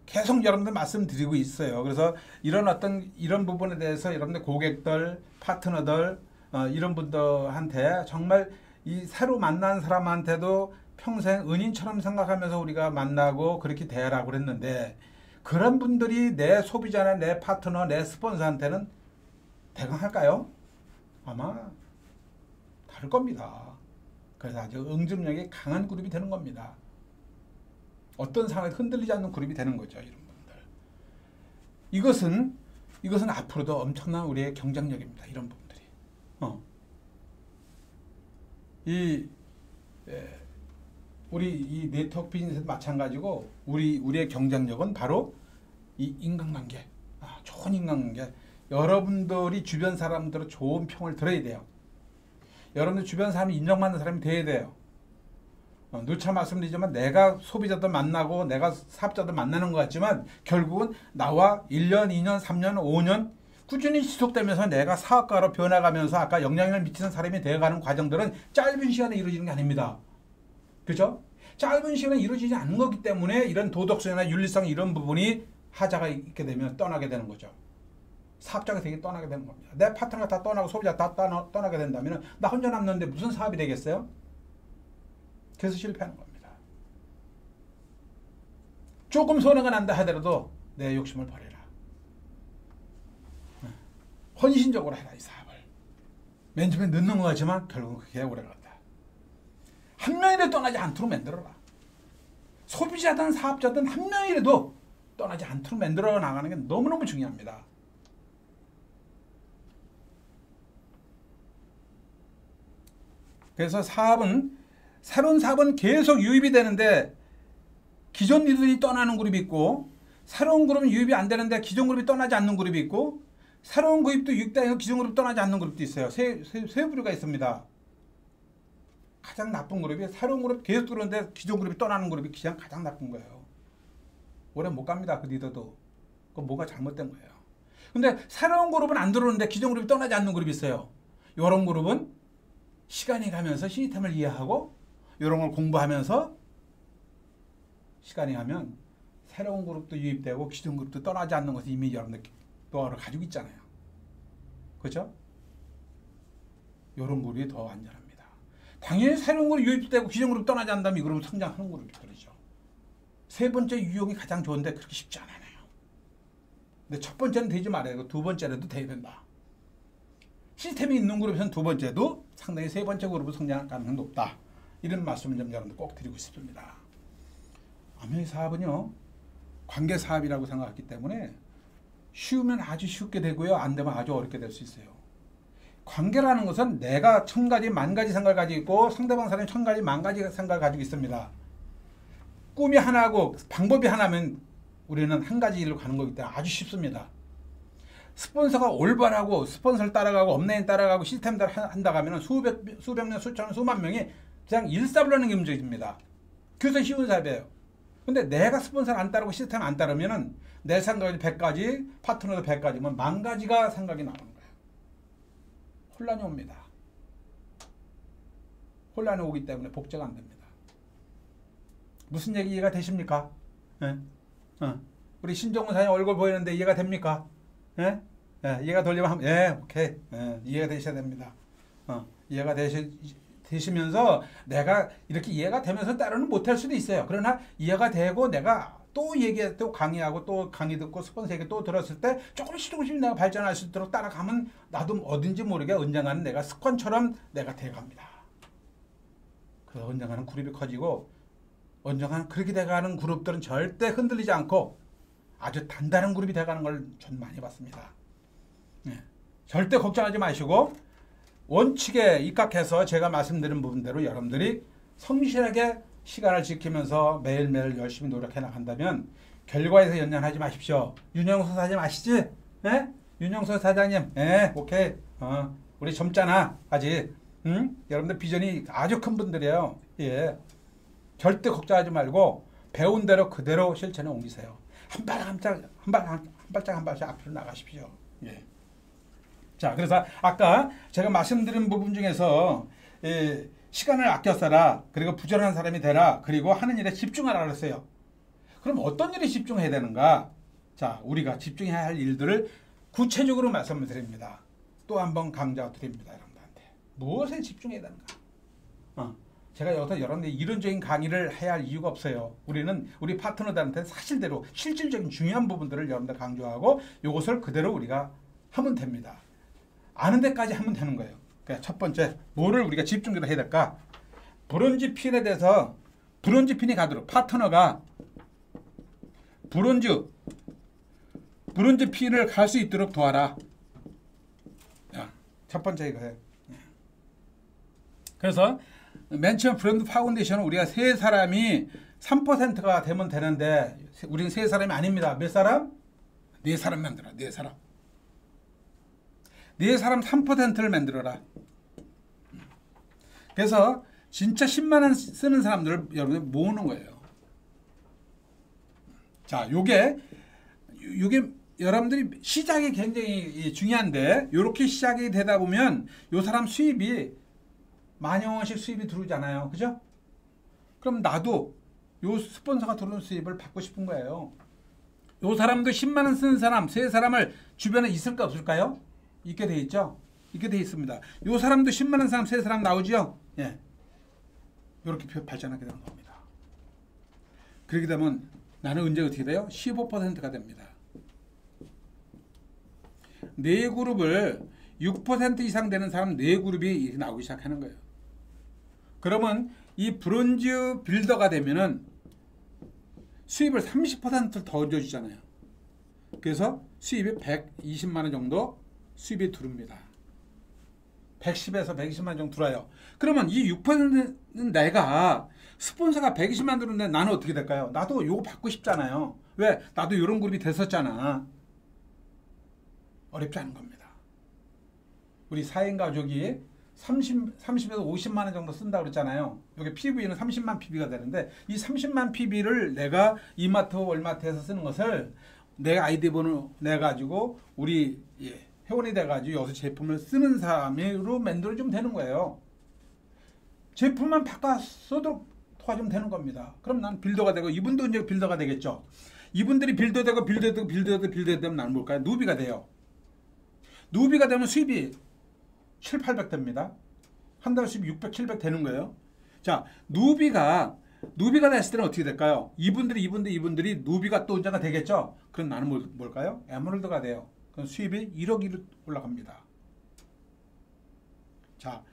계속 여러분들 말씀드리고 있어요. 그래서 이런 부분에 대해서 여러분들 고객들, 파트너들 이런 분들한테 정말 이 새로 만난 사람한테도 평생 은인처럼 생각하면서 우리가 만나고 그렇게 대하라고 그랬는데 그런 분들이 내 소비자나 내 파트너, 내 스폰서한테는 대강할까요? 아마 다를 겁니다. 그래서 아주 응집력이 강한 그룹이 되는 겁니다. 어떤 상황에 흔들리지 않는 그룹이 되는 거죠. 이런 분들. 이것은 앞으로도 엄청난 우리의 경쟁력입니다. 이런 분들이. 우리 이 네트워크 비즈니스도 마찬가지고 우리의 경쟁력은 바로 이 인간관계. 좋은 인간관계. 여러분들이 주변 사람들은 좋은 평을 들어야 돼요. 여러분들 주변 사람이 인정받는 사람이 돼야 돼요. 누차 말씀드리지만 내가 소비자들 만나고 내가 사업자들 만나는 것 같지만 결국은 나와 1년, 2년, 3년, 5년 꾸준히 지속되면서 내가 사업가로 변해가면서 아까 영향을 미치는 사람이 되어가는 과정들은 짧은 시간에 이루어지는 게 아닙니다. 그죠? 짧은 시간에 이루어지지 않는 거기 때문에 이런 도덕성이나 윤리성 이런 부분이 하자가 있게 되면 떠나게 되는 거죠. 사업자가 되게 떠나게 되는 겁니다. 내 파트너가 다 떠나고 소비자 다 떠나게 된다면 나 혼자 남는데 무슨 사업이 되겠어요? 그래서 실패하는 겁니다. 조금 손해가 난다 하더라도 내 욕심을 버려라. 헌신적으로 해라 이 사업을. 맨 처음에 늦는 것 같지만 결국은 그게 오래간다. 한 명이라도 떠나지 않도록 만들어라. 소비자든 사업자든 한 명이라도 떠나지 않도록 만들어 나가는 게 너무너무 중요합니다. 그래서 새로운 사업은 계속 유입이 되는데 기존 리더들이 떠나는 그룹이 있고 새로운 그룹은 유입이 안 되는데 기존 그룹이 떠나지 않는 그룹이 있고 새로운 그룹도 유입되고 기존 그룹이 떠나지 않는 그룹도 있어요. 세 부류가 있습니다. 가장 나쁜 그룹이 새로운 그룹 계속 들어오는데 기존 그룹이 떠나는 그룹이 가장 나쁜 거예요. 오래 못 갑니다. 그 리더도. 그건 뭐가 잘못된 거예요. 근데 새로운 그룹은 안 들어오는데 기존 그룹이 떠나지 않는 그룹이 있어요. 이런 그룹은 시간이 가면서 시스템을 이해하고 이런 걸 공부하면서 시간이 가면 새로운 그룹도 유입되고 기존 그룹도 떠나지 않는 것을 이미 여러분들 노하우를 가지고 있잖아요. 그렇죠? 이런 그룹이 더 안전합니다. 당연히 새로운 그룹 유입되고 기존 그룹 떠나지 않는다면 이 그룹은 성장하는 그룹이죠. 세 번째 유형이 가장 좋은데 그렇게 쉽지 않아요. 근데 첫 번째는 되지 말아요. 두 번째라도 돼야 된다. 시스템이 있는 그룹에서는 두 번째도 상당히 세 번째 그룹으로 성장할 가능성이 높다. 이런 말씀을 좀 여러분들 꼭 드리고 싶습니다. 아무리 사업은요, 관계 사업이라고 생각했기 때문에 쉬우면 아주 쉽게 되고요, 안 되면 아주 어렵게 될 수 있어요. 관계라는 것은 내가 1000가지, 10,000가지 생각을 가지고 있고 상대방 사람이 1000가지, 10,000가지 생각을 가지고 있습니다. 꿈이 하나고 방법이 하나면 우리는 한 가지 일로 가는 거기 때문에 아주 쉽습니다. 스폰서가 올바르고 스폰서를 따라가고 업라인 따라가고 시스템 따라 한다고 하면 수백 명, 수천 명, 수만 명이 그냥 일사불란한 게 문제입니다. 그래서 쉬운 사업이에요. 근데 내가 스폰서를 안 따르고 시스템 안 따르면은 내 생각이 100가지, 파트너도 100가지면 10,000가지가 생각이 나오는 거예요. 혼란이 옵니다. 혼란이 오기 때문에 복제가 안 됩니다. 무슨 얘기 이해가 되십니까? 예? 우리 신정훈 사장님 얼굴 보이는데 이해가 됩니까? 예? 예, 이해가 되려면 오케이. 예, 이해가 되셔야 됩니다. 이해가 되시면서 내가 이렇게 이해가 되면서 따로는 못할 수도 있어요. 그러나 이해가 되고 내가 또 강의하고 또 강의 듣고 스폰서 얘기 또 들었을 때 조금씩 내가 발전할 수 있도록 따라가면 나도 어딘지 모르게 언젠가는 내가 습관처럼 내가 돼갑니다. 그래서 언젠가는 그룹이 커지고 언젠가는 그렇게 돼가는 그룹들은 절대 흔들리지 않고 아주 단단한 그룹이 돼가는 걸 전 많이 봤습니다. 네. 절대 걱정하지 마시고 원칙에 입각해서 제가 말씀드린 부분대로 여러분들이 성실하게 시간을 지키면서 매일매일 열심히 노력해 나간다면 결과에서 연연하지 마십시오. 윤영수 사장님 아시지? 네? 윤영수 사장님, 오케이. 우리 젊잖아, 아직. 응? 여러분들 비전이 아주 큰 분들이에요. 예. 절대 걱정하지 말고 배운 대로 그대로 실천에 옮기세요. 한 발짝 앞으로 나가십시오. 예. 자, 그래서 아까 제가 말씀드린 부분 중에서 시간을 아껴 써라. 그리고 부지런한 사람이 되라. 그리고 하는 일에 집중하라 그랬어요. 그럼 어떤 일에 집중해야 되는가? 자, 우리가 집중해야 할 일들을 구체적으로 말씀을 드립니다. 또 한번 강조 드립니다. 여러분들한테. 무엇에 집중해야 되는가? 제가 여기서 여러분들 이론적인 강의를 해야 할 이유가 없어요. 우리는 우리 파트너들한테 사실대로 실질적인 중요한 부분들을 여러분들 강조하고 이것을 그대로 우리가 하면 됩니다. 아는 데까지 하면 되는 거예요. 그러니까 첫 번째, 뭐를 우리가 집중적으로 해야 될까? 브론즈 핀에 대해서 브론즈 핀이 가도록 파트너가 브론즈 핀을 갈 수 있도록 도와라. 첫 번째 이거예요. 그래서 맨 처음 브랜드 파운데이션은 우리가 세 사람이 3%가 되면 되는데 우리는 세 사람이 아닙니다. 몇 사람? 네 사람 만들어. 네 사람. 네 사람 3%를 만들어라. 그래서 진짜 10만 원 쓰는 사람들을 여러분들 모으는 거예요. 자, 요게 여러분들이 시작이 굉장히 중요한데 요렇게 시작이 되다 보면 요 사람 수입이 10,000원씩 수입이 들어오잖아요. 그죠? 그럼 나도 요 스폰서가 들어오는 수입을 받고 싶은 거예요. 요 사람도 10만 원 쓰는 사람, 세 사람을 주변에 있을까 없을까요? 있게 돼 있죠? 있게 돼 있습니다. 요 사람도 10만 원 사람, 세 사람 나오죠? 예. 요렇게 발전하게 되는 겁니다. 그렇게 되면 나는 언제 어떻게 돼요? 15%가 됩니다. 네 그룹을 6% 이상 되는 사람 네 그룹이 나오기 시작하는 거예요. 그러면 이 브론즈 빌더가 되면은 수입을 30%를 더 얹어주잖아요. 그래서 수입이 120만 원 정도 수입이 들어옵니다. 110에서 120만 원 정도 들어요. 그러면 이 6%는 내가 스폰서가 120만 원 들었는데 나는 어떻게 될까요? 나도 요거 받고 싶잖아요. 왜? 나도 이런 그룹이 됐었잖아. 어렵지 않은 겁니다. 우리 4인 가족이 30에서 50만 원 정도 쓴다고 그랬잖아요. 여기 PV는 30만 PV가 되는데 이 30만 PV를 내가 이마트, 월마트에서 쓰는 것을 내 아이디 번호 내가지고 우리 회원이 돼가지고 여기서 제품을 쓰는 사람으로 만들어주면 되는 거예요. 제품만 바꿔 써도 도와주면 되는 겁니다. 그럼 난 빌더가 되고 이분도 이제 빌더가 되겠죠. 이분들이 빌더 되고 되면 나는 뭘까요? 누비가 돼요. 누비가 되면 수입이 7, 800 됩니다. 한 달 수입 600, 700 되는 거예요. 자, 누비가 됐을 때는 어떻게 될까요? 이분들이 누비가 또 언젠가 되겠죠? 그럼 나는 뭘까요? 에메랄드가 돼요. 그럼 수입이 1억이 올라갑니다. 자,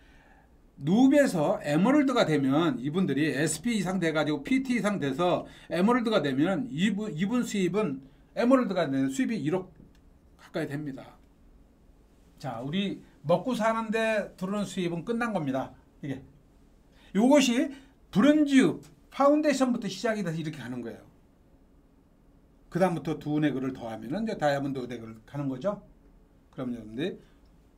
누비에서 에메랄드가 되면 이분들이 SP 이상 돼가지고 PT 이상 돼서 에메랄드가 되면 이분 수입은 에메랄드가 되는 수입이 1억 가까이 됩니다. 자, 우리 먹고 사는데 들어오는 수입은 끝난 겁니다. 이게 요것이 브론즈 파운데이션부터 시작이 돼서 이렇게 가는 거예요. 그 다음부터 두 네그를 더하면은 이제 다이아몬드 네그를 가는 거죠. 그럼 여러분들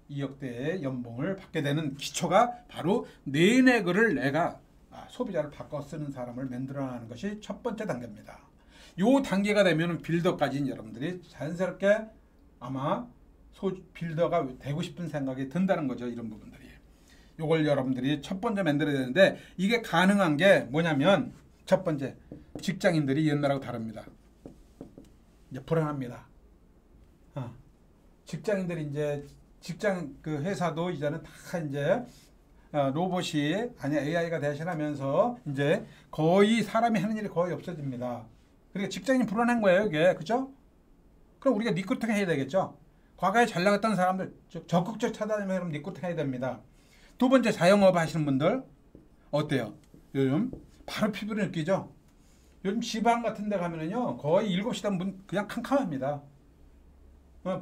2억대의 연봉을 받게 되는 기초가 바로 네 네그를 내가 소비자를 바꿔 쓰는 사람을 만들어내는 것이 첫 번째 단계입니다. 요 단계가 되면 빌더까지는 여러분들이 자연스럽게 아마 빌더가 되고 싶은 생각이 든다는 거죠. 이런 부분들이. 요걸 여러분들이 첫 번째 만들어야 되는데 이게 가능한 게 뭐냐면 첫 번째 직장인들이 옛날하고 다릅니다. 이제 불안합니다. 직장인들이 이제 직장 그 회사도 이제는 다 이제 로봇이 아니 AI가 대신하면서 이제 거의 사람이 하는 일이 거의 없어집니다. 그러니까 직장인이 불안한 거예요, 이게. 그죠? 그럼 우리가 리크루팅 해야 되겠죠? 과거에 잘 나갔던 사람들 적극적 찾아내면 리크루팅 해야 됩니다. 두 번째 자영업 하시는 분들 어때요? 요즘 바로 피부를 느끼죠? 요즘 지방 같은 데 가면은요 거의 7시 되면 문 그냥 캄캄합니다.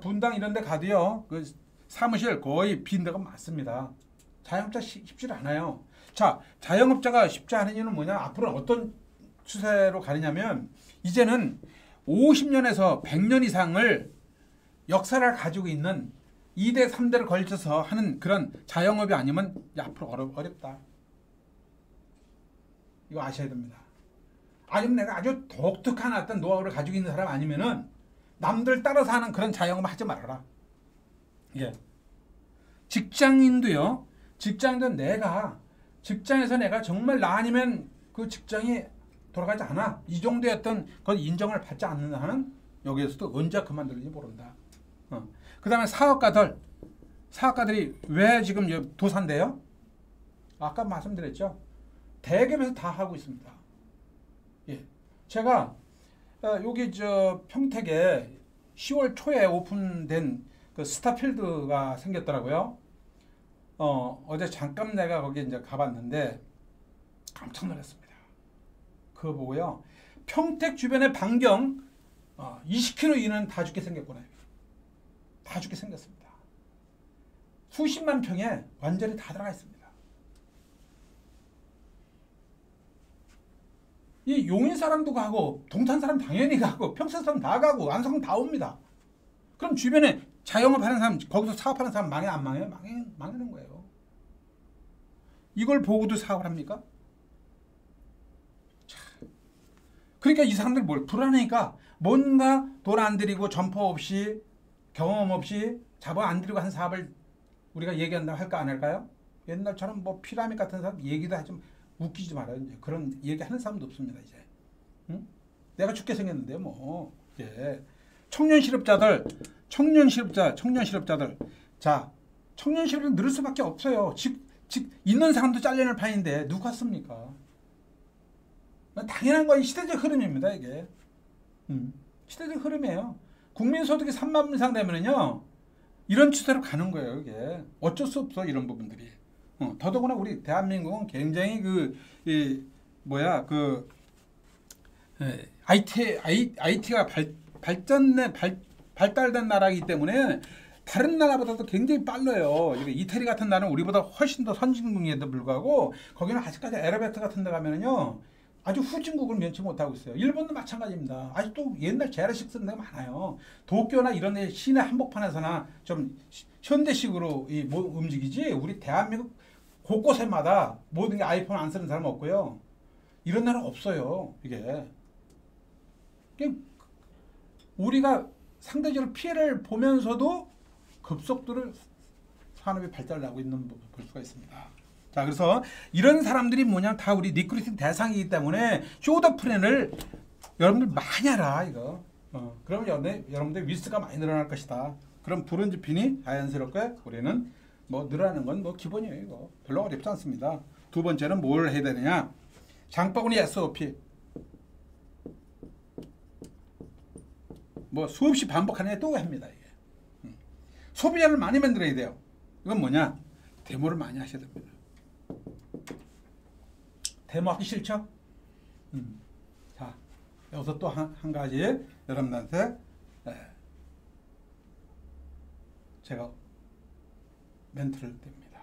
분당 이런 데 가도요 그 사무실 거의 빈 데가 많습니다. 자영업자 쉽지 않아요. 자, 자영업자가 쉽지 않은 이유는 뭐냐? 앞으로는 어떤 추세로 가느냐면 이제는 50년에서 100년 이상을 역사를 가지고 있는 2대, 3대를 걸쳐서 하는 그런 자영업이 아니면 앞으로 어렵다. 이거 아셔야 됩니다. 아니면 내가 아주 독특한 어떤 노하우를 가지고 있는 사람 아니면은 남들 따라서 하는 그런 자영업 하지 말아라. 예. 직장인도요. 직장인도 내가 직장에서 내가 정말 나 아니면 그 직장이 돌아가지 않아. 이 정도의 어떤 그 인정을 받지 않는 한은 여기에서도 언제 그만둘지 모른다. 그 다음에 사업가들이 왜 지금 도산돼요? 아까 말씀드렸죠. 대기업에서 다 하고 있습니다. 예. 제가 여기 평택에 10월 초에 오픈된 그 스타필드가 생겼더라고요. 어제 잠깐 내가 거기 이제 가봤는데 깜짝 놀랐습니다. 그거 보고요. 평택 주변의 반경 20km 이내는 다 죽게 생겼구나. 다 죽게 생겼습니다. 수십만 평에 완전히 다 들어가 있습니다. 이 용인 사람도 가고 동탄 사람 당연히 가고 평택 사람 다 가고 안성 다 옵니다. 그럼 주변에 자영업하는 사람 거기서 사업하는 사람 망해 안 망해요? 망하는 거예요. 이걸 보고도 사업을 합니까? 그러니까 이 사람들 뭘 불안하니까 뭔가 돈 안 들이고 점포 없이 경험 없이 자본 안 들이고 한 사업을 우리가 얘기한다고 할까 안 할까요? 옛날처럼 뭐 피라미드 같은 사람 얘기도 하지 웃기지 말아요. 이제 그런 얘기하는 사람도 없습니다. 이제 응? 내가 죽게 생겼는데 뭐 이제 청년 실업자들 자 청년 실업자 늘을 수밖에 없어요. 즉 있는 사람도 잘려낼 판인데 누가 씁니까? 당연한 거예요. 시대적 흐름입니다. 이게 시대적 흐름이에요. 국민소득이 3만 원 이상 되면은요 이런 추세로 가는 거예요. 이게 어쩔 수 없어 이런 부분들이. 더더구나 우리 대한민국은 굉장히 IT가 발달된 나라이기 때문에 다른 나라보다도 굉장히 빨라요. 이태리 같은 나라는 우리보다 훨씬 더 선진국에도 불구하고 거기는 아직까지 에르베트 같은 데 가면은요 아주 후진국을 면치 못하고 있어요. 일본도 마찬가지입니다. 아직도 옛날 재래식 쓰는 데가 많아요. 도쿄나 이런 데 시내 한복판에서나 좀 현대식으로 움직이지 우리 대한민국 곳곳에마다 모든 게 아이폰 안 쓰는 사람 없고요. 이런 나라 없어요. 이게 우리가 상대적으로 피해를 보면서도 급속도로 산업이 발달하고 있는 볼 수가 있습니다. 자, 그래서 이런 사람들이 뭐냐 다 우리 리크루팅 대상이기 때문에 쇼더 플랜을 여러분들 많이 하라 이거. 그러면 여러분들 위스가 많이 늘어날 것이다. 그럼 브론즈핀이 자연스럽게 우리는 뭐 늘어나는 건 뭐 기본이에요. 이거 별로 어렵지 않습니다. 두 번째는 뭘 해야 되느냐? 장바구니 SOP. 뭐 수없이 반복하는 게 또 합니다. 이게. 소비자를 많이 만들어야 돼요. 이건 뭐냐? 데모를 많이 하셔야 됩니다. 데모하기 싫죠? 자, 여기서 또 한 가지 여러분들한테 제가 멘트를 댑니다.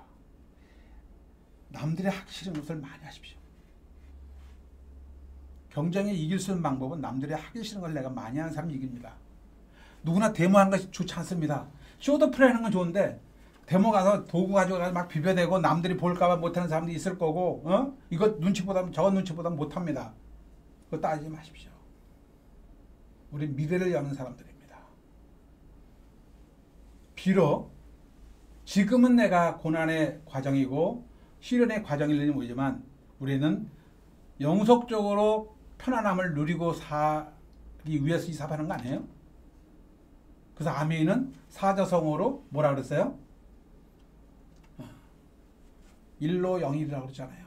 남들이 하기 싫은 것을 많이 하십시오. 경쟁에 이길 수 있는 방법은 남들이 하기 싫은 걸 내가 많이 하는 사람이 이깁니다. 누구나 데모하는 것이 좋지 않습니다. 쇼더 플레이 하는 건 좋은데 데모 가서 도구 가지고 막 비벼대고 남들이 볼까봐 못하는 사람도 있을 거고 이거 눈치보다 저거 눈치보다 못합니다. 그거 따지지 마십시오. 우리 미래를 여는 사람들입니다. 비록 지금은 내가 고난의 과정이고 시련의 과정일지 모르지만 우리는 영속적으로 편안함을 누리고 살기 위해서 이 사업하는 거 아니에요? 그래서 아메이는 사자성어로 뭐라 그랬어요? 일로 영일이라고 그러잖아요.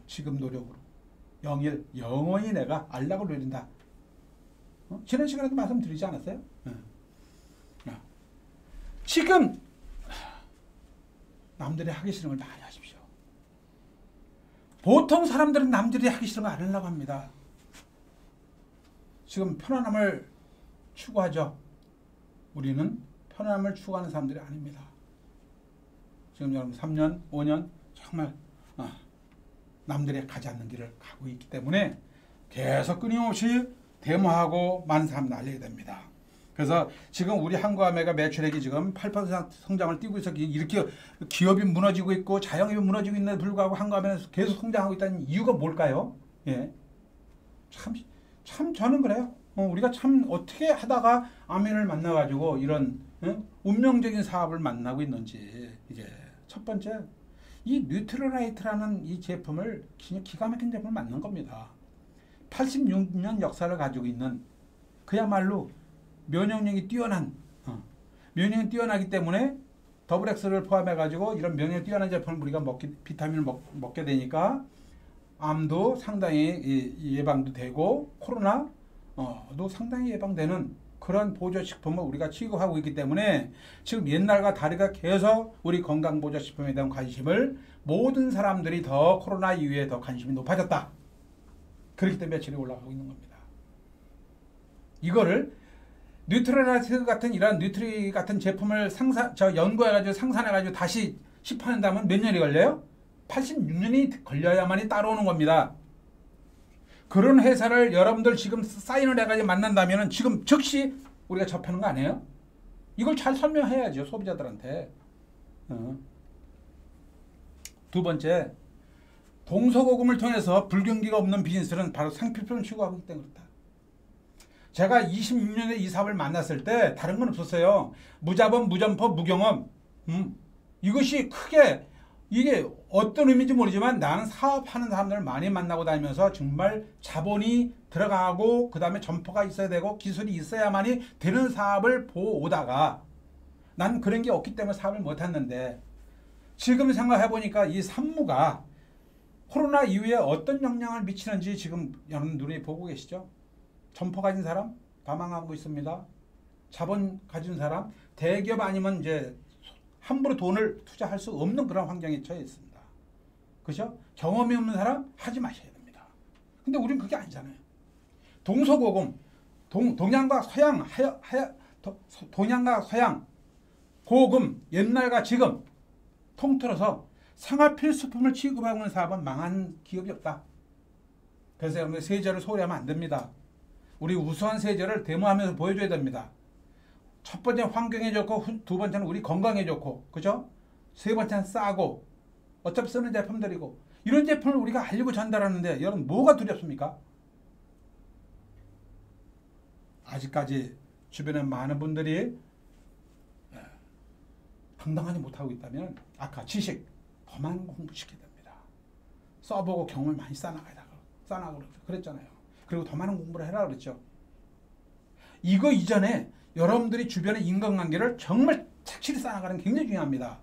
지금 노력으로 영일, 영원히 내가 안락을 누린다. 지난 시간에도 말씀드리지 않았어요? 지금 남들이 하기 싫은 걸 많이 하십시오. 보통 사람들은 남들이 하기 싫은 거 안 하려고 합니다. 지금 편안함을 추구하죠. 우리는 편안함을 추구하는 사람들이 아닙니다. 지금 여러분 3년, 5년 정말 남들이 가지 않는 길을 가고 있기 때문에 계속 끊임없이 데모하고 많은 사람을 알리게 됩니다. 그래서 지금 우리 한국화매가 매출액이 지금 8% 성장을 띄고 있어 이렇게 기업이 무너지고 있고 자영업이 무너지고 있는데 불구하고 한국화매는 계속 성장하고 있다는 이유가 뭘까요? 예, 참 저는 그래요. 우리가 참 어떻게 하다가 아멘을 만나가지고 이런 운명적인 사업을 만나고 있는지. 이게 첫 번째, 이 뉴트럴라이트라는 이 제품을 기가 막힌 제품을 만든 겁니다. 86년 역사를 가지고 있는, 그야말로 면역력이 뛰어난, 면역력이 뛰어나기 때문에 더블 X를 포함해 가지고 이런 면역력이 뛰어난 제품을 우리가 비타민을 먹게 되니까 암도 상당히 예방도 되고 코로나도 상당히 예방되는 그런 보조식품을 우리가 취급하고 있기 때문에 지금 옛날과 다르게 계속 우리 건강보조식품에 대한 관심을 모든 사람들이 더 코로나 이후에 더 관심이 높아졌다. 그렇기 때문에 매출이 올라가고 있는 겁니다. 이거를 뉴트럴라이트 같은 이런 뉴트리 같은 제품을 연구해가지고 상산해가지고 다시 시판한다면 몇 년이 걸려요? 86년이 걸려야만이 따라오는 겁니다. 그런 회사를 여러분들 지금 사인을 해가지고 만난다면 지금 즉시 우리가 접하는 거 아니에요? 이걸 잘 설명해야죠, 소비자들한테. 두 번째, 동서고금을 통해서 불경기가 없는 비즈니스는 바로 상표품을 추구하고 있기 때문에 그렇다. 제가 26년에 이 사업을 만났을 때 다른 건 없었어요. 무자본, 무점포, 무경험. 이것이 크게 이게 어떤 의미인지 모르지만 나는 사업하는 사람들을 많이 만나고 다니면서 정말 자본이 들어가고 그 다음에 점포가 있어야 되고 기술이 있어야만이 되는 사업을 보다가 난 그런 게 없기 때문에 사업을 못했는데 지금 생각해보니까 이 산무가 코로나 이후에 어떤 영향을 미치는지 지금 여러분 눈에 보고 계시죠? 점포 가진 사람 다 망하고 있습니다. 자본 가진 사람 대기업 아니면 이제 함부로 돈을 투자할 수 없는 그런 환경에 처해 있습니다. 그죠? 경험이 없는 사람 하지 마셔야 됩니다. 근데 우리는 그게 아니잖아요. 동서고금, 동양과 서양, 동양과 서양, 고금, 옛날과 지금 통틀어서 생활 필수품을 취급하고 있는 사업은 망한 기업이 없다. 그래서 여러분들 세제를 소홀히 하면 안 됩니다. 우리 우수한 세제를 데모하면서 보여줘야 됩니다. 첫 번째 환경에 좋고 두 번째는 우리 건강에 좋고 그죠? 세 번째는 싸고 어차피 쓰는 제품들이고 이런 제품을 우리가 알리고 전달하는데 여러분 뭐가 두렵습니까? 아직까지 주변에 많은 분들이 당당하지 못하고 있다면 아까 지식 더 많은 공부시켜야 됩니다. 써보고 경험을 많이 쌓아나가고 그랬잖아요. 그리고 더 많은 공부를 해라 그랬죠. 이거 이전에 여러분들이 주변의 인간관계를 정말 착실히 쌓아나가는 게 굉장히 중요합니다.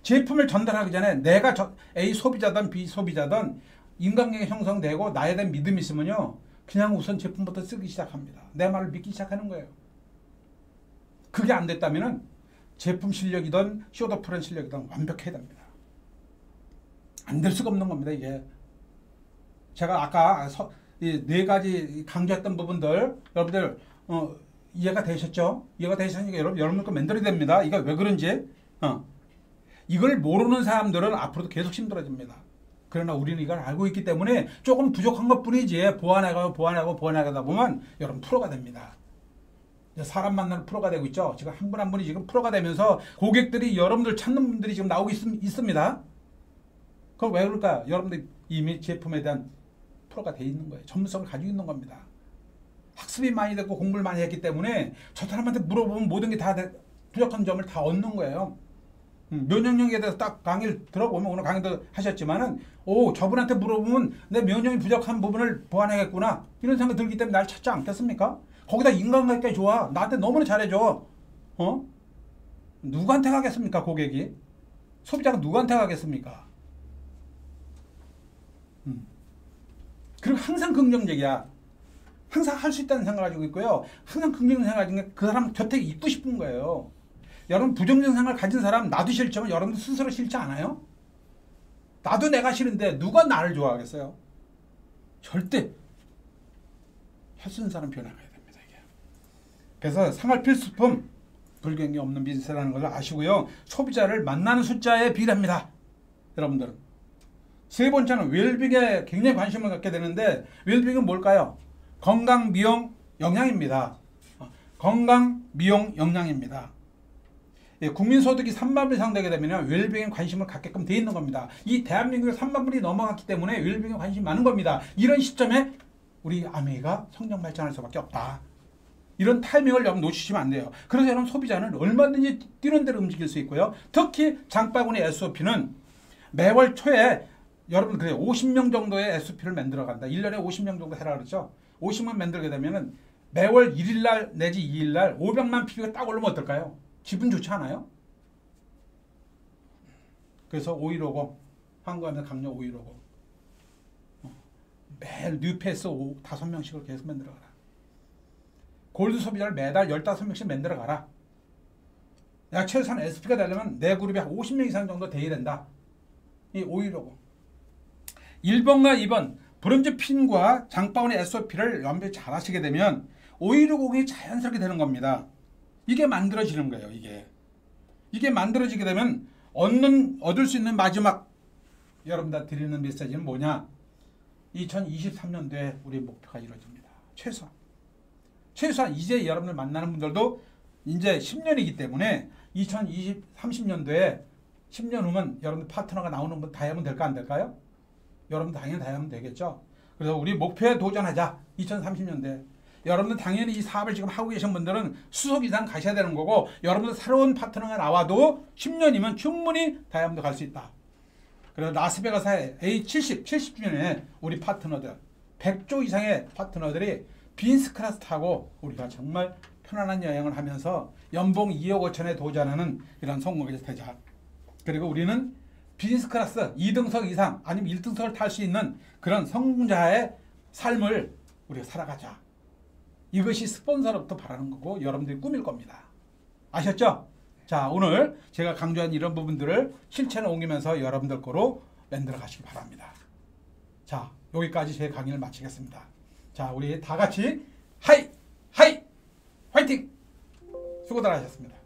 제품을 전달하기 전에 내가 A 소비자든 B 소비자든 인간관계 형성되고 나에 대한 믿음이 있으면요. 그냥 우선 제품부터 쓰기 시작합니다. 내 말을 믿기 시작하는 거예요. 그게 안 됐다면 제품 실력이든 쇼더프런 실력이든 완벽해야 됩니다. 안 될 수가 없는 겁니다. 이게 제가 아까 네 가지 강조했던 부분들 여러분들 이해가 되셨죠? 이해가 되셨으니까 여러분 거 만들어야 됩니다. 이거 왜 그런지 이걸 모르는 사람들은 앞으로도 계속 힘들어집니다. 그러나 우리는 이걸 알고 있기 때문에 조금 부족한 것 뿐이지 보완하다 보면 여러분 프로가 됩니다. 사람 만나는 프로가 되고 있죠. 지금 한 분 한 분이 지금 프로가 되면서 고객들이 여러분들 찾는 분들이 지금 나오고 있습니다. 그럼 왜 그럴까요? 여러분들이 이미 제품에 대한 프로가 돼 있는 거예요. 전문성을 가지고 있는 겁니다. 학습이 많이 됐고 공부를 많이 했기 때문에 저 사람한테 물어보면 모든 게 다 부족한 점을 다 얻는 거예요. 면역력에 대해서 딱 강의를 들어보면 오늘 강의도 하셨지만은 저분한테 물어보면 내 면역이 부족한 부분을 보완하겠구나 이런 생각이 들기 때문에 날 찾지 않겠습니까? 거기다 인간관계 좋아. 나한테 너무나 잘해줘. 누구한테 가겠습니까? 고객이? 소비자가 누구한테 가겠습니까? 그리고 항상 긍정적이야. 항상 할 수 있다는 생각을 가지고 있고요. 항상 긍정적인 생각을 가지고 있는 게 그 사람 곁에 있고 싶은 거예요. 여러분 부정적인 생각을 가진 사람 나도 싫지만 여러분도 스스로 싫지 않아요? 나도 내가 싫은데 누가 나를 좋아하겠어요? 절대 할 수 있는 사람 변화가야 됩니다. 이게. 그래서 생활 필수품 불경기 없는 비즈니스라는 것을 아시고요. 소비자를 만나는 숫자에 비례합니다. 여러분들은. 세 번째는 웰빙에 굉장히 관심을 갖게 되는데 웰빙은 뭘까요? 건강, 미용, 영양입니다. 건강, 미용, 영양입니다. 국민소득이 3만 불 이상 되게 되면 웰빙에 관심을 갖게끔 돼 있는 겁니다. 이 대한민국에 3만 불이 넘어갔기 때문에 웰빙에 관심이 많은 겁니다. 이런 시점에 우리 아메이가 성장 발전할 수밖에 없다. 이런 타이밍을 여러분 놓치시면 안 돼요. 그래서 여러분 소비자는 얼마든지 뛰는 대로 움직일 수 있고요. 특히 장바구니 SOP는 매월 초에 여러분 그래요. 50명 정도의 SOP를 만들어 간다. 1년에 50명 정도 해라 그랬죠. 50명 만들게 되면은 매월 1일날 내지 2일날 500만 PB가 딱 오르면 어떨까요? 기분 좋지 않아요? 그래서 5150 한국하면 강력 5150 매일 뉴페이스 5명씩을 계속 만들어 가라. 골드 소비자를 매달 15명씩 만들어 가라. 야, 최소한 SP가 되려면 내 그룹이 한 50명 이상 정도 돼야 된다. 이 5150 1번과 2번 브론즈 핀과 장바구니 SOP를 연결 잘 하시게 되면 5150이 자연스럽게 되는 겁니다. 이게 만들어지는 거예요. 이게 만들어지게 되면 얻을 수 있는 마지막 여러분들 드리는 메시지는 뭐냐? 2023년도에 우리 목표가 이루어집니다. 최소한 이제 여러분들 만나는 분들도 이제 10년이기 때문에 30년도에 10년 후면 여러분들 파트너가 나오는 분 다 하면 될까 안 될까요? 여러분 당연히 다 하면 되겠죠. 그래서 우리 목표에 도전하자. 2030년대. 여러분들 당연히 이 사업을 지금 하고 계신 분들은 수석 이상 가셔야 되는 거고 여러분들 새로운 파트너가 나와도 10년이면 충분히 다이아몬드 갈 수 있다. 그래서 라스베가스의 A70주년에 우리 파트너들 100조 이상의 파트너들이 비즈니스 클래스 타고 우리가 정말 편안한 여행을 하면서 연봉 2억 5천에 도전하는 이런 성공을 되자. 그리고 우리는 비즈니스 클래스 2등석 이상 아니면 1등석을 탈 수 있는 그런 성공자의 삶을 우리가 살아가자. 이것이 스폰서로부터 바라는 거고 여러분들이 꿈일 겁니다. 아셨죠? 자, 오늘 제가 강조한 이런 부분들을 실천에 옮기면서 여러분들 거로 만들어 가시기 바랍니다. 자, 여기까지 제 강의를 마치겠습니다. 자, 우리 다 같이 하이! 화이팅! 수고들 하셨습니다.